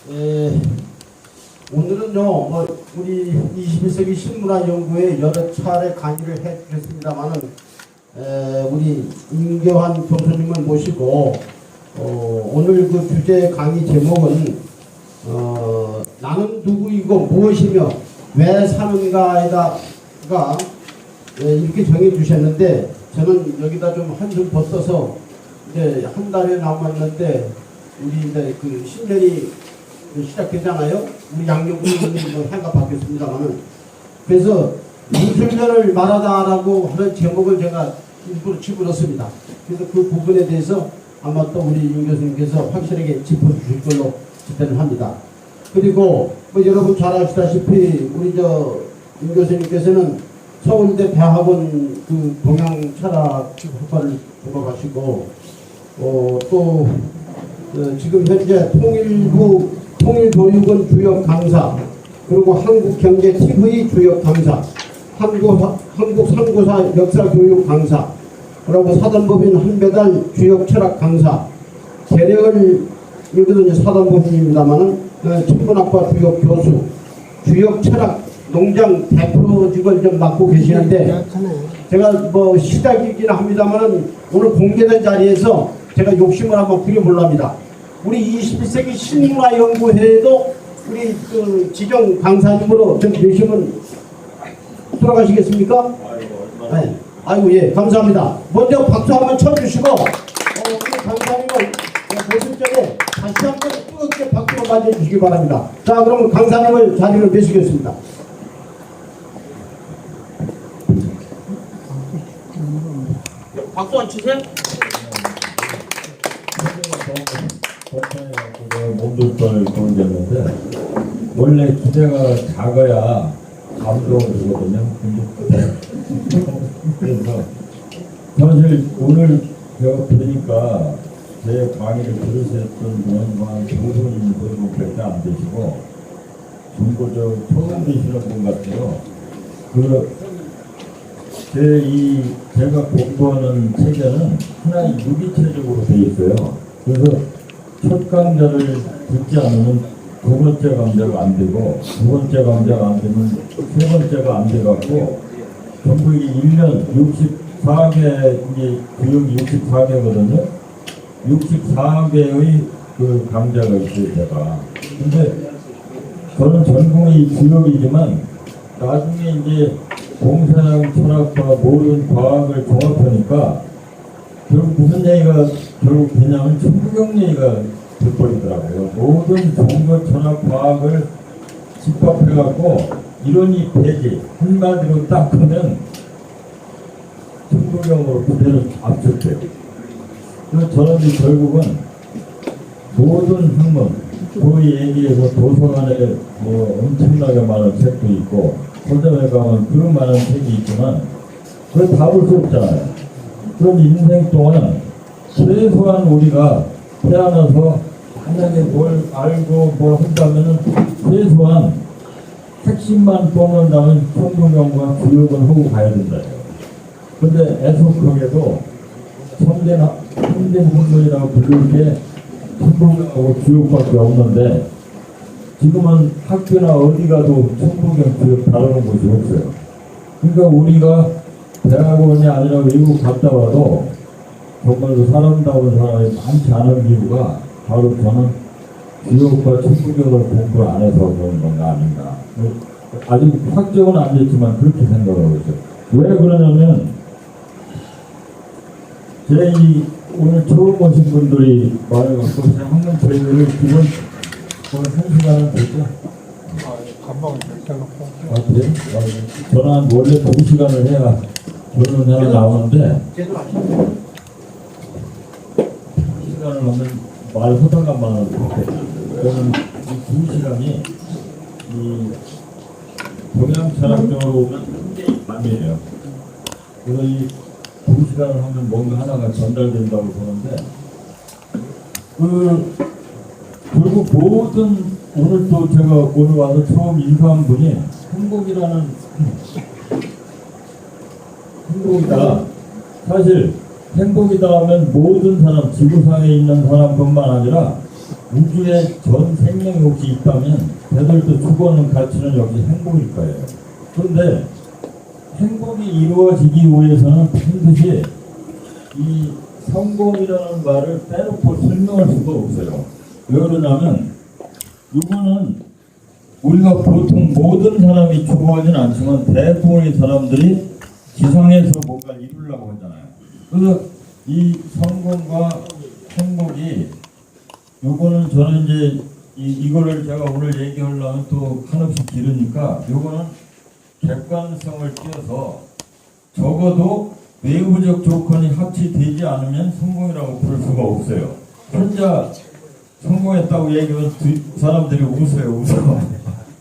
예, 오늘은요, 우리 21세기 신문화연구회 여러 차례 강의를 해 주셨습니다만은, 우리 임교환 교수님을 모시고, 오늘 그 주제 강의 제목은, 나는 누구이고 무엇이며 왜 사는가에다가, 이렇게 정해 주셨는데, 저는 여기다 좀 한숨 더 써서, 이제 한 달에 남았는데, 우리 이제 그 신년이 시작되잖아요. 우리 양력분이 해가 바뀌었습니다만은. 그래서 무술년을 말하다라고 하는 제목을 제가 일부러 집어넣습니다. 그래서 그 부분에 대해서 아마 또 우리 윤 교수님께서 확실하게 짚어주실 걸로 기대를 합니다. 그리고 뭐 여러분 잘 아시다시피 우리 윤 교수님께서는 서울대 대학원 그 동양철학 학과를 졸업하시고 또 지금 현재 통일교육원 주역 강사, 그리고 한국경제TV 주역 강사, 한국상고사 역사교육 강사, 그리고 사단법인 한배달 주역 철학 강사, 재력을 여기도 이제 사단법인입니다만은 천문학과 주역 교수, 주역 철학 농장 대표직을 좀 맡고 계시는데, 제가 뭐 시작이긴 합니다만은 오늘 공개된 자리에서 제가 욕심을 한번 부려보려 합니다. 우리 21세기 신문화연구회에도 우리 그 지정 강사님으로 좀 계시면 돌아가시겠습니까? 네. 아이고, 예, 감사합니다. 먼저 박수 한번 쳐주시고, 우리 강사님을 모실 적에 다시 한번 뜨겁게 박수로 맞이해주시기 바랍니다. 자, 그럼 강사님을 자리를 매시겠습니다. 박수 안 치세요? 몸둘바를 보여줬는데 원래 기대가 작아야 감동을 주거든요. 그래서 사실 오늘 제가 보니까 제 강의를 들으셨던 분은 한 5분인 분밖에 안 되시고 전부 처음 되시는 분 같아요. 제가 공부하는 체계는 하나의 유기체적으로 되어 있어요. 그래서 첫 강좌를 듣지 않으면 두 번째 강좌가 안 되고, 두 번째 강좌가 안 되면 세 번째가 안 돼갖고, 전부 이게 1년 64개, 이제 교육이 64개거든요. 64개의 그 강좌가 있어요, 제가. 근데 저는 전공이 교육이지만, 나중에 이제 공상 철학과 모든 과학을 종합하니까, 결국 무슨 얘기가 결국 되냐면 천부경 얘기가 돼버리더라고요. 모든 종교 철학 과학을 집합해갖고 이론이 배지 한마디로 딱 하면 천부경으로 그대로 압축돼요. 그래서 저는 결국은 모든 학문, 그 얘기에서 도서관에 뭐 엄청나게 많은 책도 있고 서점에 가면 그 많은 책이 있지만 그걸 다 볼 수 없잖아요. 그럼 인생 동안 최소한 우리가 태어나서 만약에 뭘 알고 뭘 한다면은 최소한 핵심만 뽑는다면 천부경과 교육을 하고 가야 된다. 근데 애석하게도 참된 학문이라고 부를 게 천부경하고 교육밖에 없는데 지금은 학교나 어디 가도 천부경 교육 다루는 곳이 없어요. 그러니까 우리가 대학원이 아니라 외국 갔다 와도 정말로 사람다운 사람이 많지 않은 이유가 바로 저는 교육과 천부경을 공부를 안 해서 그런 건가 아닌가. 아직 확정은 안 됐지만 그렇게 생각하고 있어요. 왜 그러냐면 오늘 처음 오신 분들이 말해갖고 학문 저희를 기본 1시간은 됐죠? 감방을 이렇게 해놓고. 그래요? 저는 원래 2시간을 해야 저는 하나 나오는데 2시간을 하면 말하다가만 하는데 저는 이 2시간이 이 동양철학적으로 오면 굉장히 많이에요. 그래서 이 2시간을 하면 뭔가 하나가 전달된다고 보는데 결국 모든 오늘 또 제가 오늘 와서 처음 인사한 분이 행복이다. 사실 행복이다 하면 모든 사람, 지구상에 있는 사람뿐만 아니라 우주에 전 생명이 혹시 있다면 걔들도 죽어는 가치는 역시 행복일 거예요. 그런데 행복이 이루어지기 위해서는 반드시 이 성공이라는 말을 빼놓고 설명할 수가 없어요. 왜 그러냐면 이거는 우리가 보통 모든 사람이 추구하지는 않지만 대부분의 사람들이 지상에서 뭔가를 이루려고 하잖아요. 그래서 이 성공과 행복이 요거는 저는 이제 이거를 제가 오늘 얘기하려면 또 한없이 길으니까 요거는 객관성을 띄어서 적어도 외부적 조건이 합치되지 않으면 성공이라고 부를 수가 없어요. 혼자 성공했다고 얘기하면 사람들이 웃어요.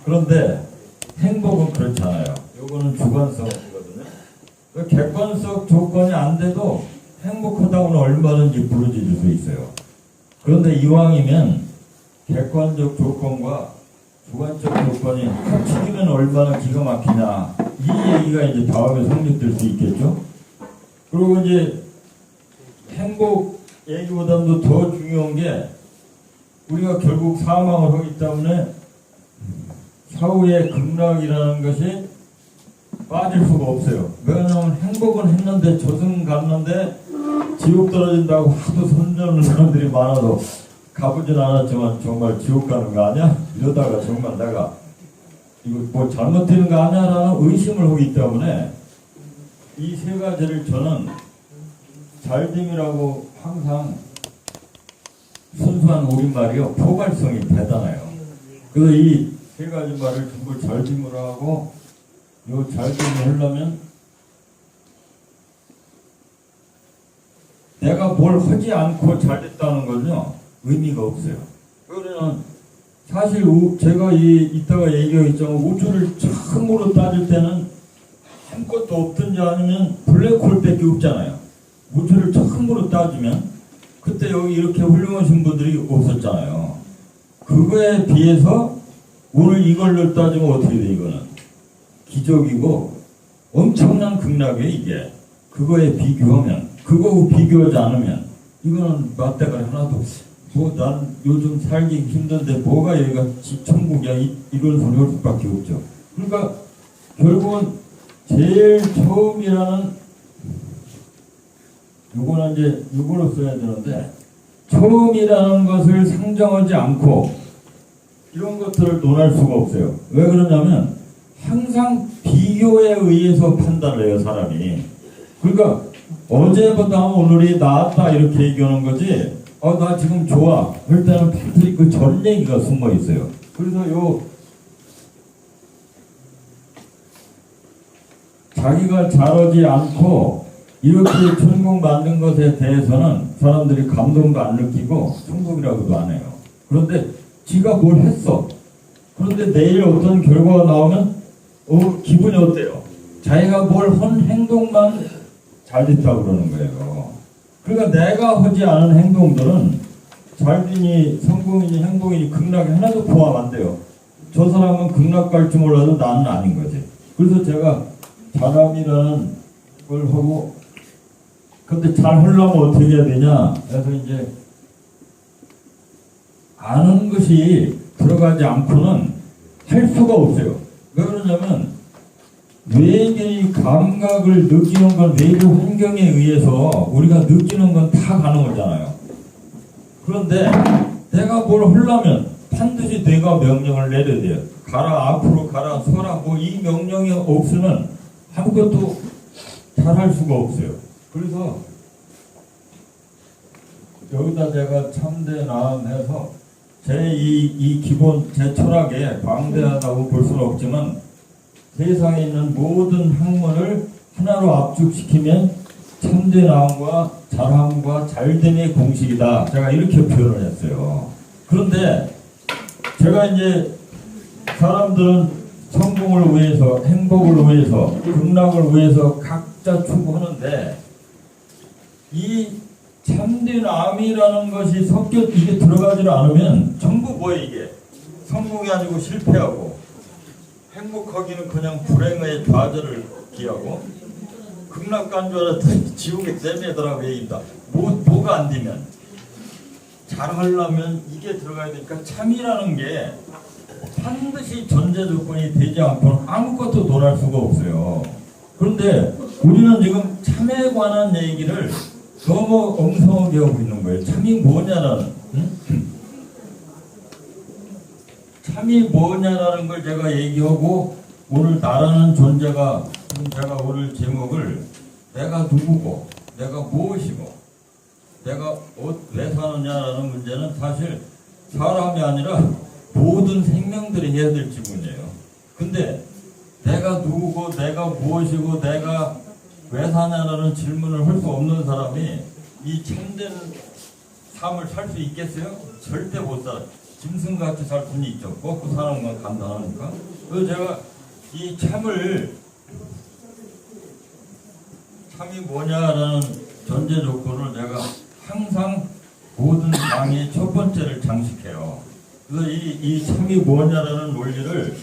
그런데 행복은 그렇잖아요. 요거는 주관성이거든요. 객관적 조건이 안 돼도 행복하다고는 얼마든지 부르짖을 수 있어요. 그런데 이왕이면 객관적 조건과 주관적 조건이 합치기면 얼마나 기가 막히냐, 이 얘기가 이제 다음에 성립될 수 있겠죠. 그리고 이제 행복 얘기보다도 더 중요한 게 우리가 결국 사망을 하기 때문에 사후의 극락이라는 것이 빠질 수가 없어요. 왜냐하면 행복은 했는데 저승 갔는데 지옥 떨어진다고 하도 손잡는 사람들이 많아서 가보진 않았지만 정말 지옥 가는 거 아니야? 이러다가 정말 내가 이거 뭐 잘못되는 거 아니야? 라는 의심을 하기 때문에 이 세 가지를 저는 잘됨이라고 항상 순수한 우리말이요, 포괄성이 대단해요. 그래서 이 세 가지 말을 전부 잘됨으로 하고 요 잘됨을 하려면 내가 뭘 하지 않고 잘됐다는 건요 의미가 없어요. 그러면 사실 제가 이따가 얘기하겠지만 우주를 처음으로 따질 때는 아무것도 없든지 아니면 블랙홀밖에 없잖아요. 우주를 처음으로 따지면 그때 여기 이렇게 훌륭하신 분들이 없었잖아요. 그거에 비해서 오늘 이걸로 따지면 어떻게 돼? 이거는 기적이고 엄청난 극락이에요. 이게 그거에 비교하면, 그거하고 비교하지 않으면 이거는 맞대가리 하나도 없어. 뭐 난 요즘 살기 힘든데 뭐가 여기가 천국이야, 이런 소리 할 수밖에 없죠. 그러니까 결국은 제일 처음이라는 요거는 이제 요거로 써야 되는데, 처음이라는 것을 상정하지 않고 이런 것들을 논할 수가 없어요. 왜 그러냐면 항상 비교에 의해서 판단을 해요, 사람이. 그러니까 어제보다 오늘이 나았다 이렇게 얘기하는 거지, 나 지금 좋아 할 때는 반드시 그 전 얘기가 숨어 있어요. 그래서 자기가 잘하지 않고 이렇게 천국 만든 것에 대해서는 사람들이 감동도 안 느끼고 천국이라고도 안 해요. 그런데 지가 뭘 했어. 그런데 내일 어떤 결과가 나오면 기분이 어때요? 자기가 뭘 한 행동만 잘됐다고 그러는 거예요. 그러니까 내가 하지 않은 행동들은 잘되니 성공이니 행복이니 극락이 하나도 포함 안 돼요. 저 사람은 극락 갈지 몰라도 나는 아닌 거지. 그래서 제가 잘함이라는 걸 하고, 근데 잘 하려면 어떻게 해야 되냐? 그래서 이제 아는 것이 들어가지 않고는 할 수가 없어요. 왜 그러냐면 외계의 감각을 느끼는 건 외부 환경에 의해서 우리가 느끼는 건 다 가능하잖아요. 그런데 내가 뭘 하려면 반드시 내가 명령을 내려야 돼요. 가라, 앞으로 가라, 서라, 뭐 이 명령이 없으면 아무것도 잘할 수가 없어요. 그래서 여기다 제가 참된 나음해서 이 기본 제 철학에 방대하다고 볼 수는 없지만 세상에 있는 모든 학문을 하나로 압축시키면 참된 나음과 잘함과 잘됨의 공식이다. 제가 이렇게 표현을 했어요. 그런데 제가 이제 사람들은 성공을 위해서, 행복을 위해서, 극락을 위해서 각자 추구하는데 이 참된 암이라는 것이 이게 들어가지 않으면 전부 뭐예요? 이게 성공이 아니고 실패하고, 행복하기는 그냥 불행의 좌절을 기하고, 극락 간 줄 알았더니 지옥에 쌤이더라고 얘기다. 뭐가 안 되면 잘하려면 이게 들어가야 되니까 참이라는 게 반드시 전제 조건이 되지 않고는 아무것도 논할 수가 없어요. 그런데 우리는 지금 참에 관한 얘기를 너무 엉성하게 하고 있는 거예요. 참이 뭐냐라는, 참이 뭐냐라는 걸 제가 얘기하고, 오늘 나라는 존재가, 지금 제가 오늘 제목을 내가 누구고 내가 무엇이고 내가 왜 사느냐라는 문제는 사실 사람이 아니라 모든 생명들이 해야 될 질문이에요. 근데 내가 누구고 내가 무엇이고 내가 왜 사냐라는 질문을 할 수 없는 사람이 이 참된 삶을 살 수 있겠어요? 절대 못 살아요. 짐승같이 살 수는 있죠. 먹고 사는 건 간단하니까. 그래서 제가 이 참이 뭐냐라는 전제 조건을 내가 항상 모든 강의 첫 번째를 장식해요. 그래서 이 참이 뭐냐라는 논리를,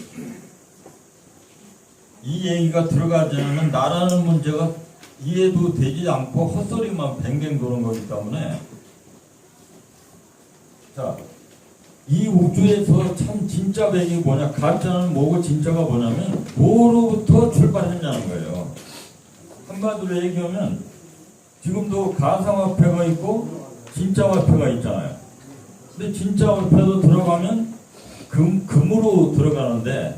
이 얘기가 들어가지 않으면 나라는 문제가 이해도 되지 않고 헛소리만 뱅뱅 도는 거기 때문에, 자, 이 우주에서 참 진짜 백이 뭐냐, 가짜는 뭐고 진짜가 뭐냐면 뭐로부터 출발했냐는 거예요. 한마디로 얘기하면 지금도 가상화폐가 있고 진짜화폐가 있잖아요. 근데 진짜화폐도 들어가면 금으로 들어가는데,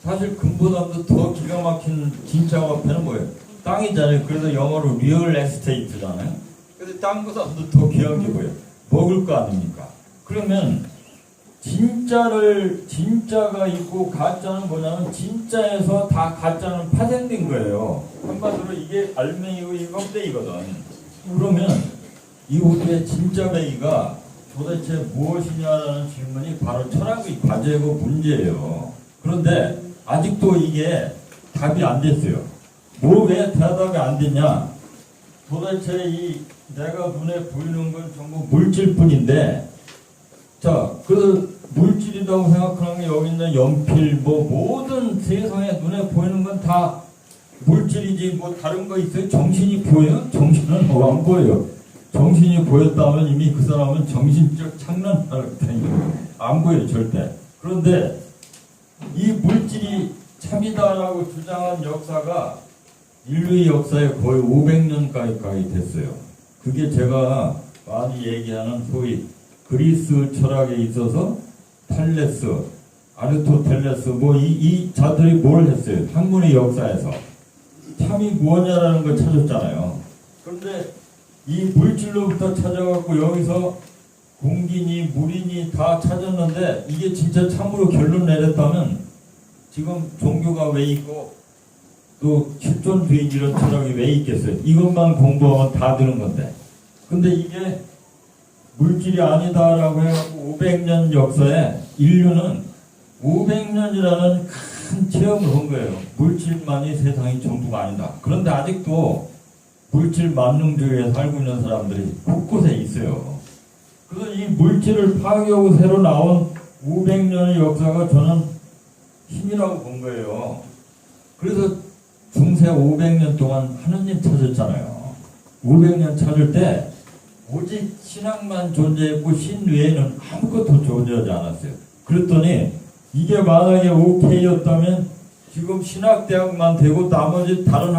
사실 금보다도 더 기가 막힌 진짜화폐는 뭐예요? 땅이잖아요. 그래서 영어로 리얼 에스테이트잖아요. 근데 땅보다도 더 귀한 게 뭐예요? 먹을 거 아닙니까? 그러면 진짜가 있고 가짜는 뭐냐면, 진짜에서 다 가짜는 파생된 거예요. 한마디로 이게 알맹이고 이게 껍데기거든. 그러면 이 우주의 진짜 배기가 도대체 무엇이냐라는 질문이 바로 철학의 과제고 문제예요. 그런데 아직도 이게 답이 안 됐어요. 왜 대답이 안 됐냐? 도대체 이 내가 눈에 보이는 건 전부 물질뿐인데, 자, 그 물질이라고 생각하는 게 여기 있는 연필, 모든 세상에 눈에 보이는 건 다 물질이지 다른 거 있어요? 정신이 보여요? 정신은 안 보여요. 정신이 보였다면 이미 그 사람은 정신적 착란할 테니까 안 보여요, 절대. 그런데 이 물질이 참이다라고 주장한 역사가 인류의 역사에 거의 500년 가까이 됐어요. 그게 제가 많이 얘기하는 소위 그리스 철학에 있어서 탈레스, 아리스토텔레스 이 자들이 뭘 했어요? 학문의 역사에서 참이 뭐냐라는 걸 찾았잖아요. 그런데 이 물질로부터 찾아갖고 여기서 공기니 물이니 다 찾았는데, 이게 진짜 참으로 결론 내렸다면 지금 종교가 왜 있고 또 실존주의 이런 철학이 왜 있겠어요? 이것만 공부하면 다 되는 건데. 근데 이게 물질이 아니다라고 해갖고 500년 역사에 인류는 500년이라는 큰 체험을 한 거예요. 물질만이 세상이 전부가 아니다. 그런데 아직도 물질 만능주의에 살고 있는 사람들이 곳곳에 있어요. 그래서 이 물질을 파괴하고 새로 나온 500년의 역사가 저는 힘이라고 본 거예요. 그래서 중세 500년 동안 하느님 찾았잖아요. 500년 찾을 때 오직 신학만 존재했고 신 외에는 아무것도 존재하지 않았어요. 그랬더니 이게 만약에 오케이였다면 지금 신학대학만 되고 나머지 다른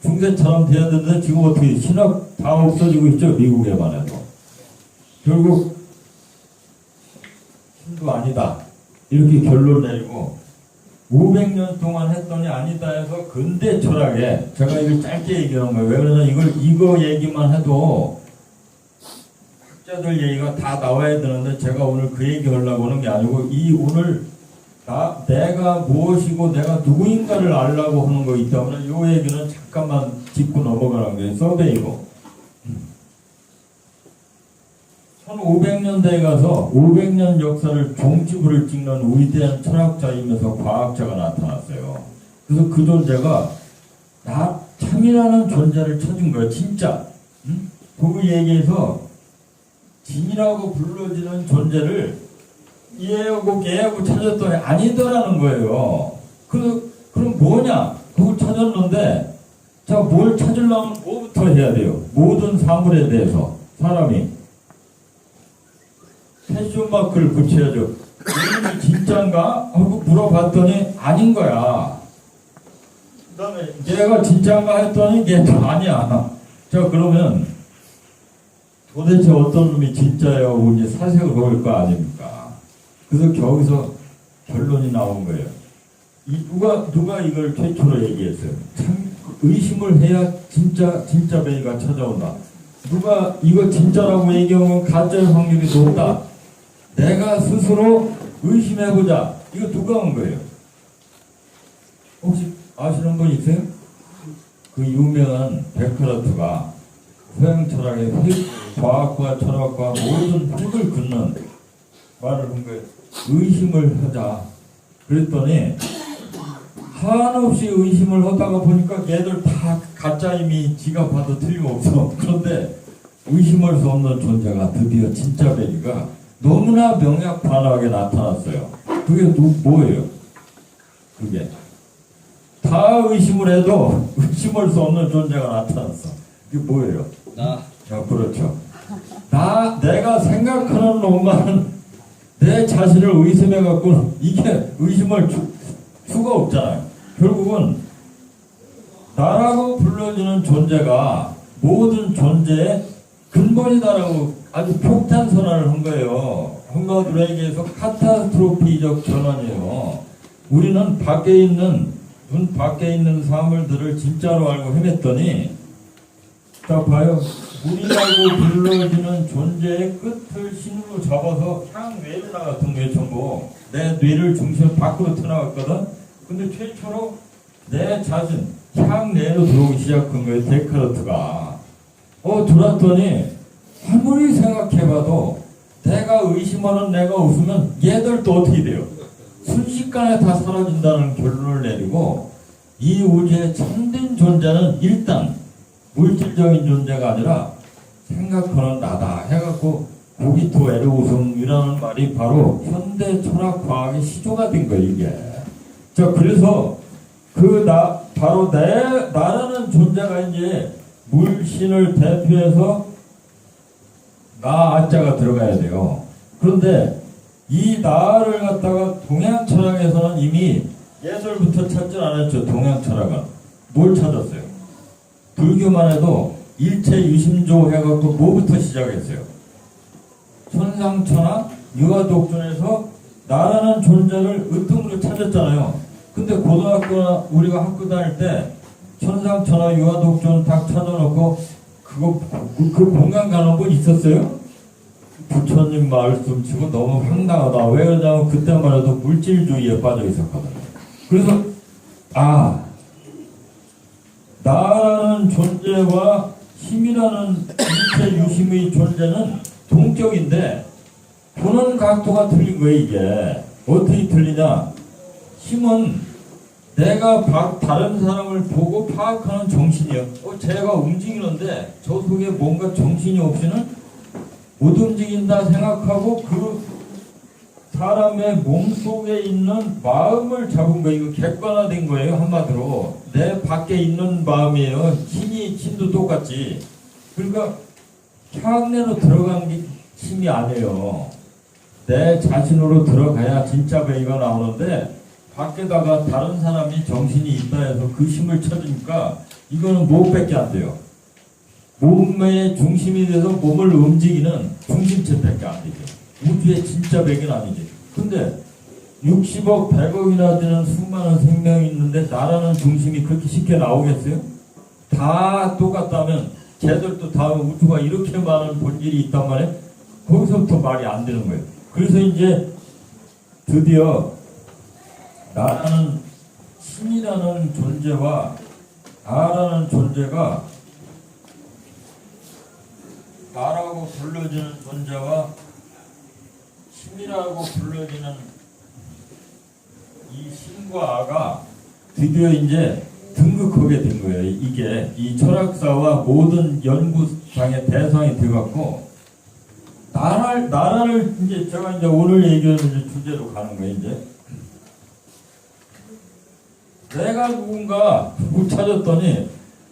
중세처럼 돼야 되는데, 지금 어떻게 신학 다 없어지고 있죠, 미국에만 해도. 결국 신도 아니다 이렇게 결론 내리고 500년 동안 했더니 아니다 해서 근대 철학에, 제가 이걸 짧게 얘기하는 거예요. 왜 그러냐면 이거 얘기만 해도 학자들 얘기가 다 나와야 되는데, 제가 오늘 그 얘기 하려고 하는 게 아니고, 오늘 내가 무엇이고 내가 누구인가를 알려고 하는 거기 때문에 이 얘기는 잠깐만 짚고 넘어가는 게 서베이고, 1500년대에 가서 500년 역사를 종지부를 찍는 위대한 철학자이면서 과학자가 나타났어요. 그래서 그 존재가 참이라는 존재를 찾은 거예요. 진짜. 그 얘기에서 진이라고 불러지는 존재를 이해하고 깨하고 찾았더니 아니더라는 거예요. 그럼 뭐냐? 그걸 찾았는데, 자, 뭘 찾으려면 뭐부터 해야 돼요? 모든 사물에 대해서 사람이 패션 마크를 붙여야죠. 이름이 진짠가? 하고 물어봤더니 아닌 거야. 그 다음에 얘가 진짠가 했더니 얘도 아니야. 자, 그러면 도대체 어떤 놈이 진짜예요? 우리 사색을 볼 거 아닙니까? 그래서 거기서 결론이 나온 거예요. 누가 이걸 최초로 얘기했어요? 참 의심을 해야 진짜 베이가 찾아온다. 누가 이거 진짜라고 얘기하면 가짜일 확률이 높다. 내가 스스로 의심해보자. 이거 누가 한 거예요? 혹시 아시는 분 있어요? 그 유명한 데카르트가 서양 철학의 과학과 철학과 모든 흙을 긋는 말을 한 거예요. 의심을 하자. 그랬더니 한없이 의심을 하다가 보니까 얘들 다 가짜임이 지가 봐도 틀림없어. 그런데 의심할 수 없는 존재가 드디어 진짜 베리가 너무나 명약반하게 나타났어요. 그게 뭐예요? 그게 다 의심을 해도 의심할 수 없는 존재가 나타났어. 이게 뭐예요? 자, 그렇죠. 내가 생각하는 놈만 내 자신을 의심해갖고는 이게 의심할 수가 없잖아요. 결국은 나라고 불러지는 존재가 모든 존재의 근본이다라고 아주 폭탄 선언을 한 거예요. 한마디로 얘기해서 카타스트로피적 전환이에요. 우리는 눈 밖에 있는 사물들을 진짜로 알고 헤맸더니, 자 봐요. 물이라고 불러지는 존재의 끝을 신으로 잡아서 향외를 나갔던 거예요. 전부 내 뇌를 중심으로 밖으로 튀어나갔거든. 근데 최초로 내 자신 향내로 들어오기 시작한 거예요. 데카르트가. 들어왔더니 아무리 생각해봐도 내가 의심하는 내가 웃으면 얘들도 어떻게 돼요? 순식간에 다 사라진다는 결론을 내리고, 이 우주의 참된 존재는 일단 물질적인 존재가 아니라 생각하는 나다 해갖고 고기토 에르우승이라는 말이 바로 현대 철학 과학의 시조가 된 거예요. 이게. 자, 그래서 바로 나라는 존재가 이제 물신을 대표해서 아자가 들어가야 돼요. 그런데 이 나를 갖다가 동양 철학에서는 이미 예설부터 찾질 않았죠. 동양 철학은 뭘 찾았어요? 불교만 해도 일체 유심조 해갖고 뭐부터 시작했어요? 천상천하 유아독존에서 나라는 존재를 으뜸으로 찾았잖아요. 근데 고등학교나 우리가 학교 다닐 때 천상천하 유아독존 딱 찾아놓고 그 공간 가는 분 있었어요? 부처님 말씀 치고 너무 황당하다. 왜 그러냐면 그때만 해도 물질주의에 빠져 있었거든요. 그래서 나라는 존재와 힘이라는 일체 유심의 존재는 동격인데 보는 각도가 틀린 거예요. 이게 어떻게 틀리냐? 힘은 내가 다른 사람을 보고 파악하는 정신이요. 제가 움직이는데 저 속에 뭔가 정신이 없이는 못 움직인다 생각하고 그 사람의 몸 속에 있는 마음을 잡은 거예요. 이거 객관화된 거예요. 한마디로 내 밖에 있는 마음이에요. 힘도 똑같지. 그러니까 향내로 들어간 게 힘이 아니에요. 내 자신으로 들어가야 진짜 베이가 나오는데 밖에다가 다른 사람이 정신이 있다 해서 그 힘을 쳐주니까 이거는 무엇밖에 안 돼요. 몸의 중심이 돼서 몸을 움직이는 중심체밖에 안 되죠. 우주의 진짜 백은 아니지. 근데 60억, 100억이나 되는 수많은 생명이 있는데 나라는 중심이 그렇게 쉽게 나오겠어요? 다 똑같다면 쟤들도 다 우주가 이렇게 많은 본질이 있단 말이에요. 거기서부터 말이 안 되는 거예요. 그래서 이제 드디어 나라는 신이라는 존재와 나라는 존재가 나라고 불러지는 존재와 신이라고 불러지는 이 신과 아가 드디어 이제 등극하게 된 거예요. 이게 이 철학사와 모든 연구상의 대상이 되었고 나라를 이제 제가 이제 오늘 얘기하는 주제로 가는 거예요. 이제 내가 누군가 못 찾았더니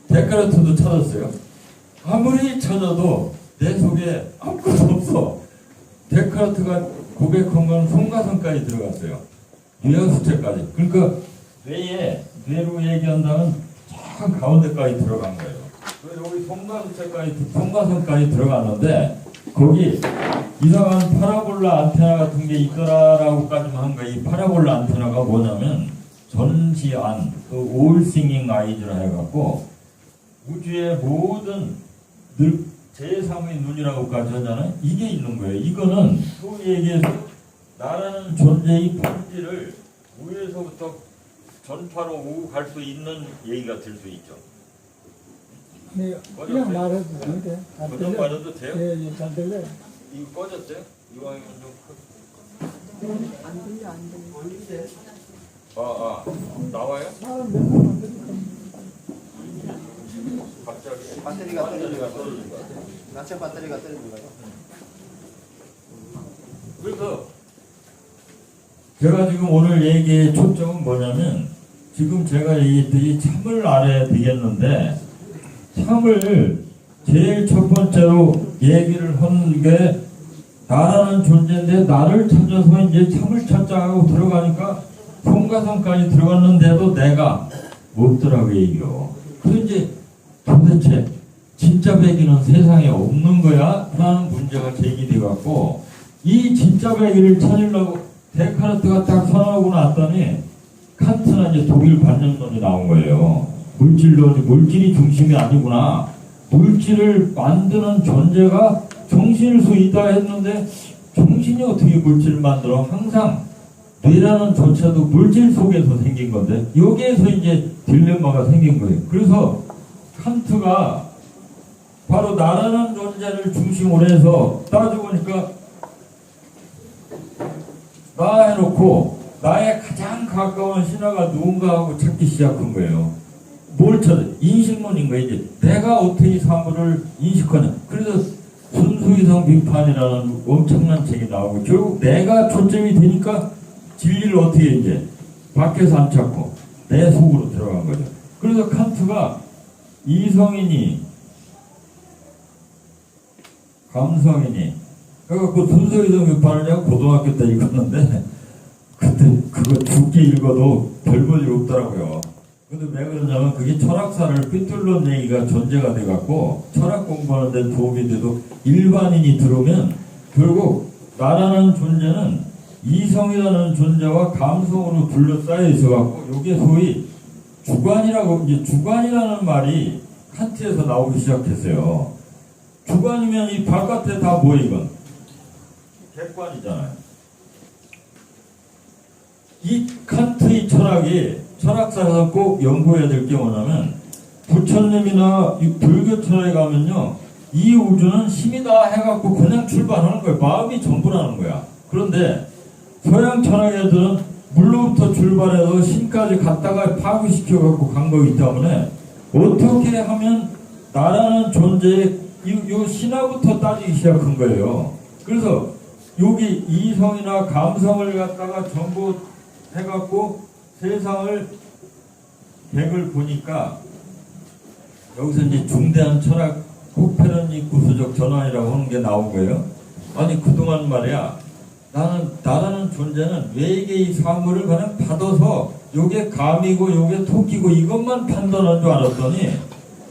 데카르트도 찾았어요. 아무리 찾아도 내 속에 아무것도 없어. 데카르트가 고백한 건 송가선까지 들어갔어요. 뇌하수체까지. 그러니까 뇌로 얘기한다면 저 가운데까지 들어간 거예요. 그래서 여기 송가선까지 들어갔는데 거기 이상한 파라볼라 안테나 같은 게 있더라라고까지만 한 거예요. 이 파라볼라 안테나가 뭐냐면 전시안, 또 올 싱잉 아이즈라 해갖고 우주의 모든 제3의 눈이라고까지 하잖아요. 이게 있는 거예요. 이거는 소위 얘기해서 나라는 존재의 본질을 위에서부터 전파로 오고 갈 수 있는 얘기가 될 수 있죠. 네, 그냥 말해도 되는데. 그냥 말해도 돼요? 예, 잘 들려요. 이거 꺼졌어요? 이왕이면 좀 안 들려. 나와요? 말은 몇 번만 들을까? 갑자기 배터리가 떨어진 거 떨어진 것 같아요. 나체 배터리가 떨어진 거죠. 그래서 제가 지금 오늘 얘기의 초점은 뭐냐면 지금 제가 얘기했듯이 참을 알아야 되겠는데 참을 제일 첫 번째로 얘기를 한 게 나라는 존재인데 나를 찾아서 이제 참을 찾자고 들어가니까 송가선까지 들어갔는데도 내가 없더라고 얘기요. 그래서 이제 도대체 진짜 백이는 세상에 없는 거야? 라는 문제가 제기돼 갖고 이 진짜 백이를 찾으려고 데카르트가 딱 선언하고 났더니 칸트나 이제 독일 관념론이 나온 거예요. 물질론이 물질이 중심이 아니구나. 물질을 만드는 존재가 정신일 수 있다 했는데 정신이 어떻게 물질을 만들어? 항상 뇌라는 조차도 물질 속에서 생긴 건데 여기에서 이제 딜레마가 생긴 거예요. 그래서 칸트가 바로 나라는 존재를 중심으로 해서 따져보니까 나 해놓고 나의 가장 가까운 신하가 누군가 하고 찾기 시작한 거예요. 뭘 찾아? 인식론인 거예요. 이제 내가 어떻게 사물을 인식하냐. 그래서 순수이성 비판이라는 엄청난 책이 나오고 결국 내가 초점이 되니까 진리를 어떻게 이제 밖에서 안 찾고 내 속으로 들어간 거죠. 그래서 칸트가 이성이니 감성이니 그래갖고 순수이성 비판을 내가 고등학교 때 읽었는데 그때 그거 죽게 읽어도 별 볼일 없더라고요. 근데 왜 그러냐면 그게 철학사를 삐뚤는 얘기가 존재가 돼갖고 철학 공부하는 데 도움이 돼도 일반인이 들으면 결국 나라는 존재는 이성이라는 존재와 감성으로 둘러싸여 있어갖고 요게 소위 주관이라고 이제 주관이라는 말이 칸트에서 나오기 시작했어요. 주관이면 이 바깥에 다 뭐 이건 객관이잖아요. 이 칸트의 철학이 철학사에서 꼭 연구해야 될 게 뭐냐면 부처님이나 이 불교 철학에 가면요 이 우주는 힘이다 해갖고 그냥 출발하는 거예요. 마음이 전부라는 거야. 그런데 서양 철학애들은 물로부터 출발해서 신까지 갔다가 파괴시켜갖고 간 거기 때문에 어떻게 하면 나라는 존재의 요 신화부터 따지기 시작한 거예요. 그래서 여기 이성이나 감성을 갖다가 전부 해갖고 세상을 백을 보니까 여기서 이제 중대한 철학 코페르니쿠스적 전환이라고 하는 게 나온 거예요. 아니 그동안 말이야 나라는 존재는 외계의 사물을 그냥 받아서 요게 감이고 요게 토끼고 이것만 판단한 줄 알았더니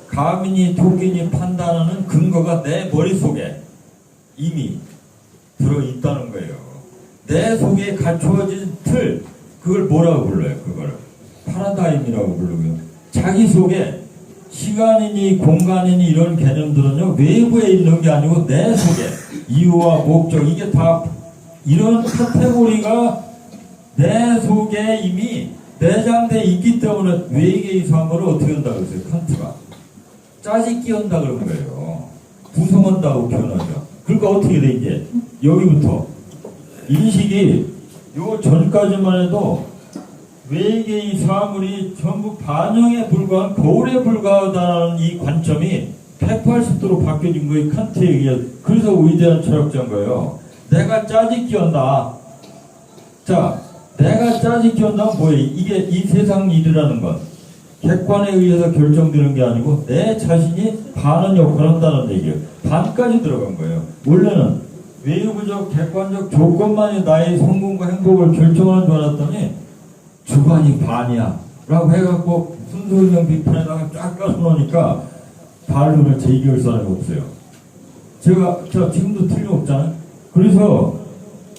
감이니 토끼니 판단하는 근거가 내 머릿속에 이미 들어있다는 거예요. 내 속에 갖추어진 틀 그걸 뭐라고 불러요? 그걸 파라다임이라고 부르고요. 자기 속에 시간이니 공간이니 이런 개념들은요 외부에 있는 게 아니고 내 속에 이유와 목적 이게 다 이런 카테고리가 내 속에 이미 내장돼 있기 때문에 외계의 사물을 어떻게 한다고 했어요? 칸트가 짜집기 한다 그런 거예요. 구성한다고 표현하죠. 그러니까 어떻게 돼 이게 여기부터 인식이 요 전까지만 해도 외계의 사물이 전부 반영에 불과한 거울에 불과하다는 이 관점이 180도로 바뀌어진 거예요. 칸트에 의해. 그래서 위대한 철학자인 거예요. 내가 짜집기 한다. 자, 내가 짜집기 한다면 뭐예요? 이게 이 세상 일이라는 건 객관에 의해서 결정되는 게 아니고 내 자신이 반은 역할을 한다는 얘기예요. 반까지 들어간 거예요. 원래는 외부적 객관적 조건만이 나의 성공과 행복을 결정하는 줄 알았더니 주관이 반이야 라고 해갖고 순수의형 비판에다가 쫙 깔아놓으니까 반론을 제기할 사람이 없어요. 제가 지금도 틀림없잖아요. 그래서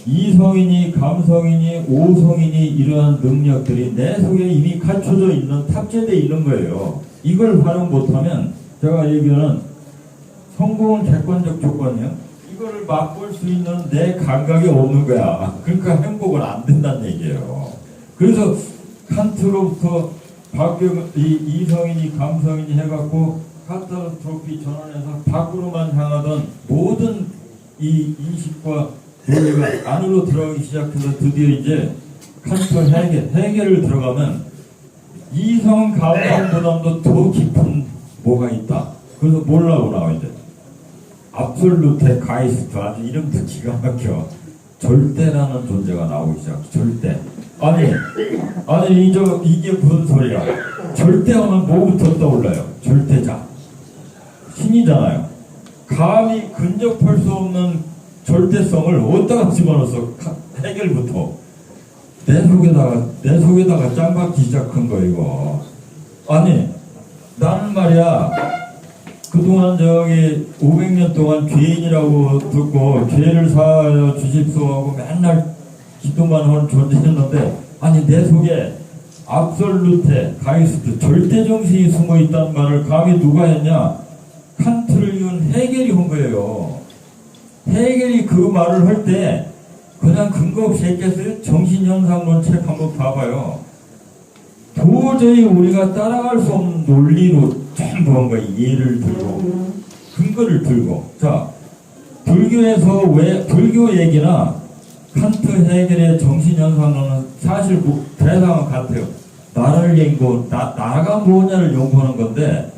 이성이니 감성이니 오성이니 이러한 능력들이 내 속에 이미 갖춰져 있는 탑재되어 있는 거예요. 이걸 활용 못하면 제가 얘기하는 성공은 객관적 조건이에요. 이거를 맛볼 수 있는 내 감각이 없는 거야. 그러니까 행복은 안 된다는 얘기예요. 그래서 칸트로부터 이성이니 감성이니 해갖고 카타스트로피 전환해서 밖으로만 향하던 모든 이 인식과 논리가 안으로 들어가기 시작해서 드디어 이제 칸트 해결을 들어가면 이성 감성보다도 더 깊은 뭐가 있다. 그래서 뭐라고 나와 이제 압솔루테 가이스트 아주 이름도 기가 막혀. 절대라는 존재가 나오기 시작. 절대. 아니 이게 무슨 소리야? 절대하면 뭐부터 떠올라요? 절대자. 신이잖아요. 감히 근접할 수 없는 절대성을 어디다가 집어넣어서 해결부터 내 속에다가 짱박기 시작한 거 이거. 아니 나는 말이야 그동안 500년 동안 죄인이라고 듣고 죄를 사하여 주십시오 하고 맨날 기도만 하는 존재였는데 아니 내 속에 압솔루테 가이스트 절대 정신이 숨어 있다는 말을 감히 누가 했냐? 칸트를 이은 해겔이 한 거예요. 해겔이 그 말을 할 때 그냥 근거 없이 했겠어요? 정신현상론 책 한번 봐봐요. 도저히 우리가 따라갈 수 없는 논리로 전부 한 거예요. 예를 들고 근거를 들고. 자, 불교에서 불교 얘기나 칸트 해겔의 정신현상론은 사실 대상은 같아요. 나를 연구, 나가 뭐냐를 연구하는 건데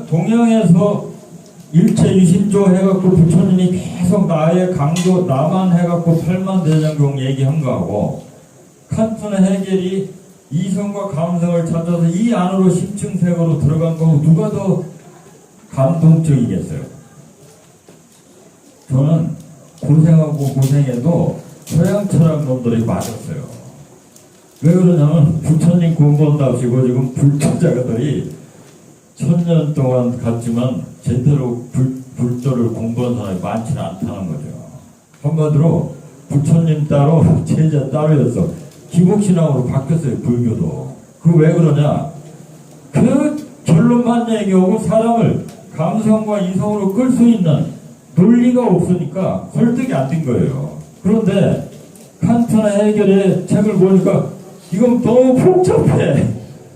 동양에서 일체 유심조 해갖고 부처님이 계속 나의 강조 나만 해갖고 팔만대장경 얘기한 거하고 칸트는 해겔이 이성과 감성을 찾아서 이 안으로 심층색으로 들어간 거고 누가 더 감동적이겠어요? 저는 고생하고 고생해도 서양 철학놈들이 맞았어요. 왜 그러냐면 부처님 공부한답시고 지금 불교자들이 1000년 동안 갔지만 제대로 불도를 공부한 사람이 많지는 않다는 거죠. 한마디로 부처님 따로 제자 따로였어. 기복신앙으로 바뀌었어요. 불교도. 그 왜 그러냐? 그 결론만 얘기하고 사람을 감성과 이성으로 끌 수 있는 논리가 없으니까 설득이 안 된 거예요. 그런데 칸트나 해겔의 책을 보니까 이건 너무 복잡해.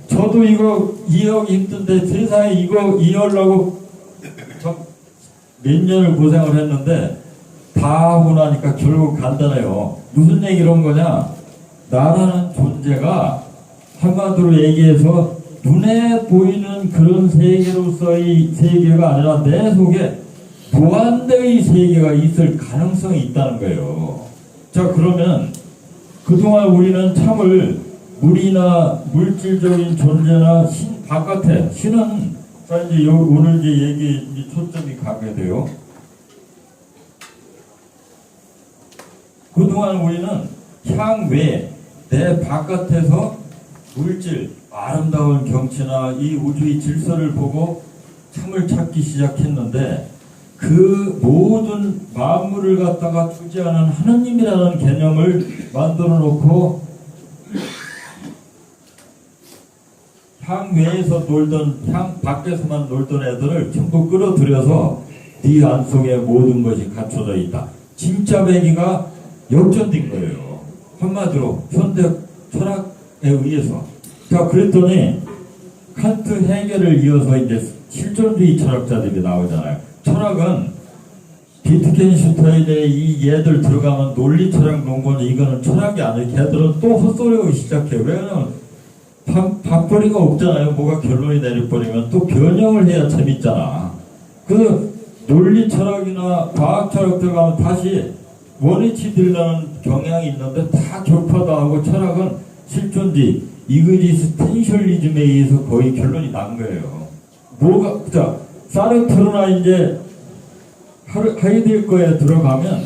저도 이거 이해하기 힘든데 세상에 이거 이해하려고 몇 년을 고생을 했는데 다 하고 나니까 결국 간단해요. 무슨 얘기를 한 거냐? 나라는 존재가 한마디로 얘기해서 눈에 보이는 그런 세계로서의 세계가 아니라 내 속에 무한대의 세계가 있을 가능성이 있다는 거예요. 자, 그러면 그동안 우리는 참을 물이나 물질적인 존재나 신 바깥에 신은 자 이제 오늘 이제 얘기 초점이 가게 돼요. 그동안 우리는 향외 내 바깥에서 물질 아름다운 경치나 이 우주의 질서를 보고 참을 찾기 시작했는데 그 모든 만물을 갖다가 주재하는 하느님이라는 개념을 만들어 놓고 향 외에서 놀던 향 밖에서만 놀던 애들을 전부 끌어들여서 네 안속에 모든 것이 갖춰져 있다. 진짜 배기가 역전된 거예요. 한마디로 현대 철학에 의해서. 자, 그랬더니 칸트 해겔을 이어서 이제 실존주의 철학자들이 나오잖아요. 철학은 비트겐슈타인의 이 얘들 들어가면 논리 철학 논거는 이거는 철학이 아니에요. 걔들은 또 헛소리하기 시작해요. 왜냐면 밥벌이가 없잖아요. 뭐가 결론이 내려버리면 또 변형을 해야 재밌잖아. 그 논리 철학이나 과학 철학 들어가면 다시 원위치 들라는 경향이 있는데 다 격파다 하고 철학은 실존지 이그지스텐셜리즘에 의해서 거의 결론이 난 거예요. 뭐가 자 사르트르나 이제 하이데거에 들어가면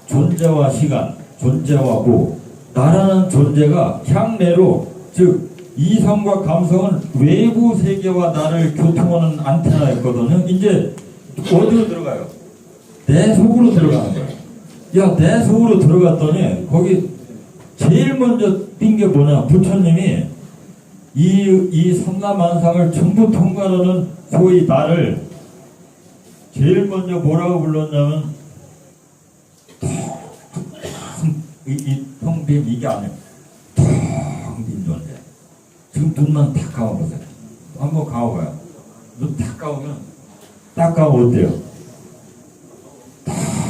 존재와 시간, 존재와 무, 나라는 존재가 향내로, 즉 이성과 감성은 외부 세계와 나를 교통하는 안테나였거든요. 이제 어디로 들어가요? 내 속으로 들어가는 거예요. 야, 내 속으로 들어갔더니 거기 제일 먼저 띈 게 뭐냐? 부처님이 이 삼라만상을 전부 통과하는 소위 나를 제일 먼저 뭐라고 불렀냐면 이 텅빈 이게 아니에요. 텅빈 존재. 지금 눈만 딱 감아보세요. 한번 감아봐요. 눈 딱 감으면 딱 감으면 어때요?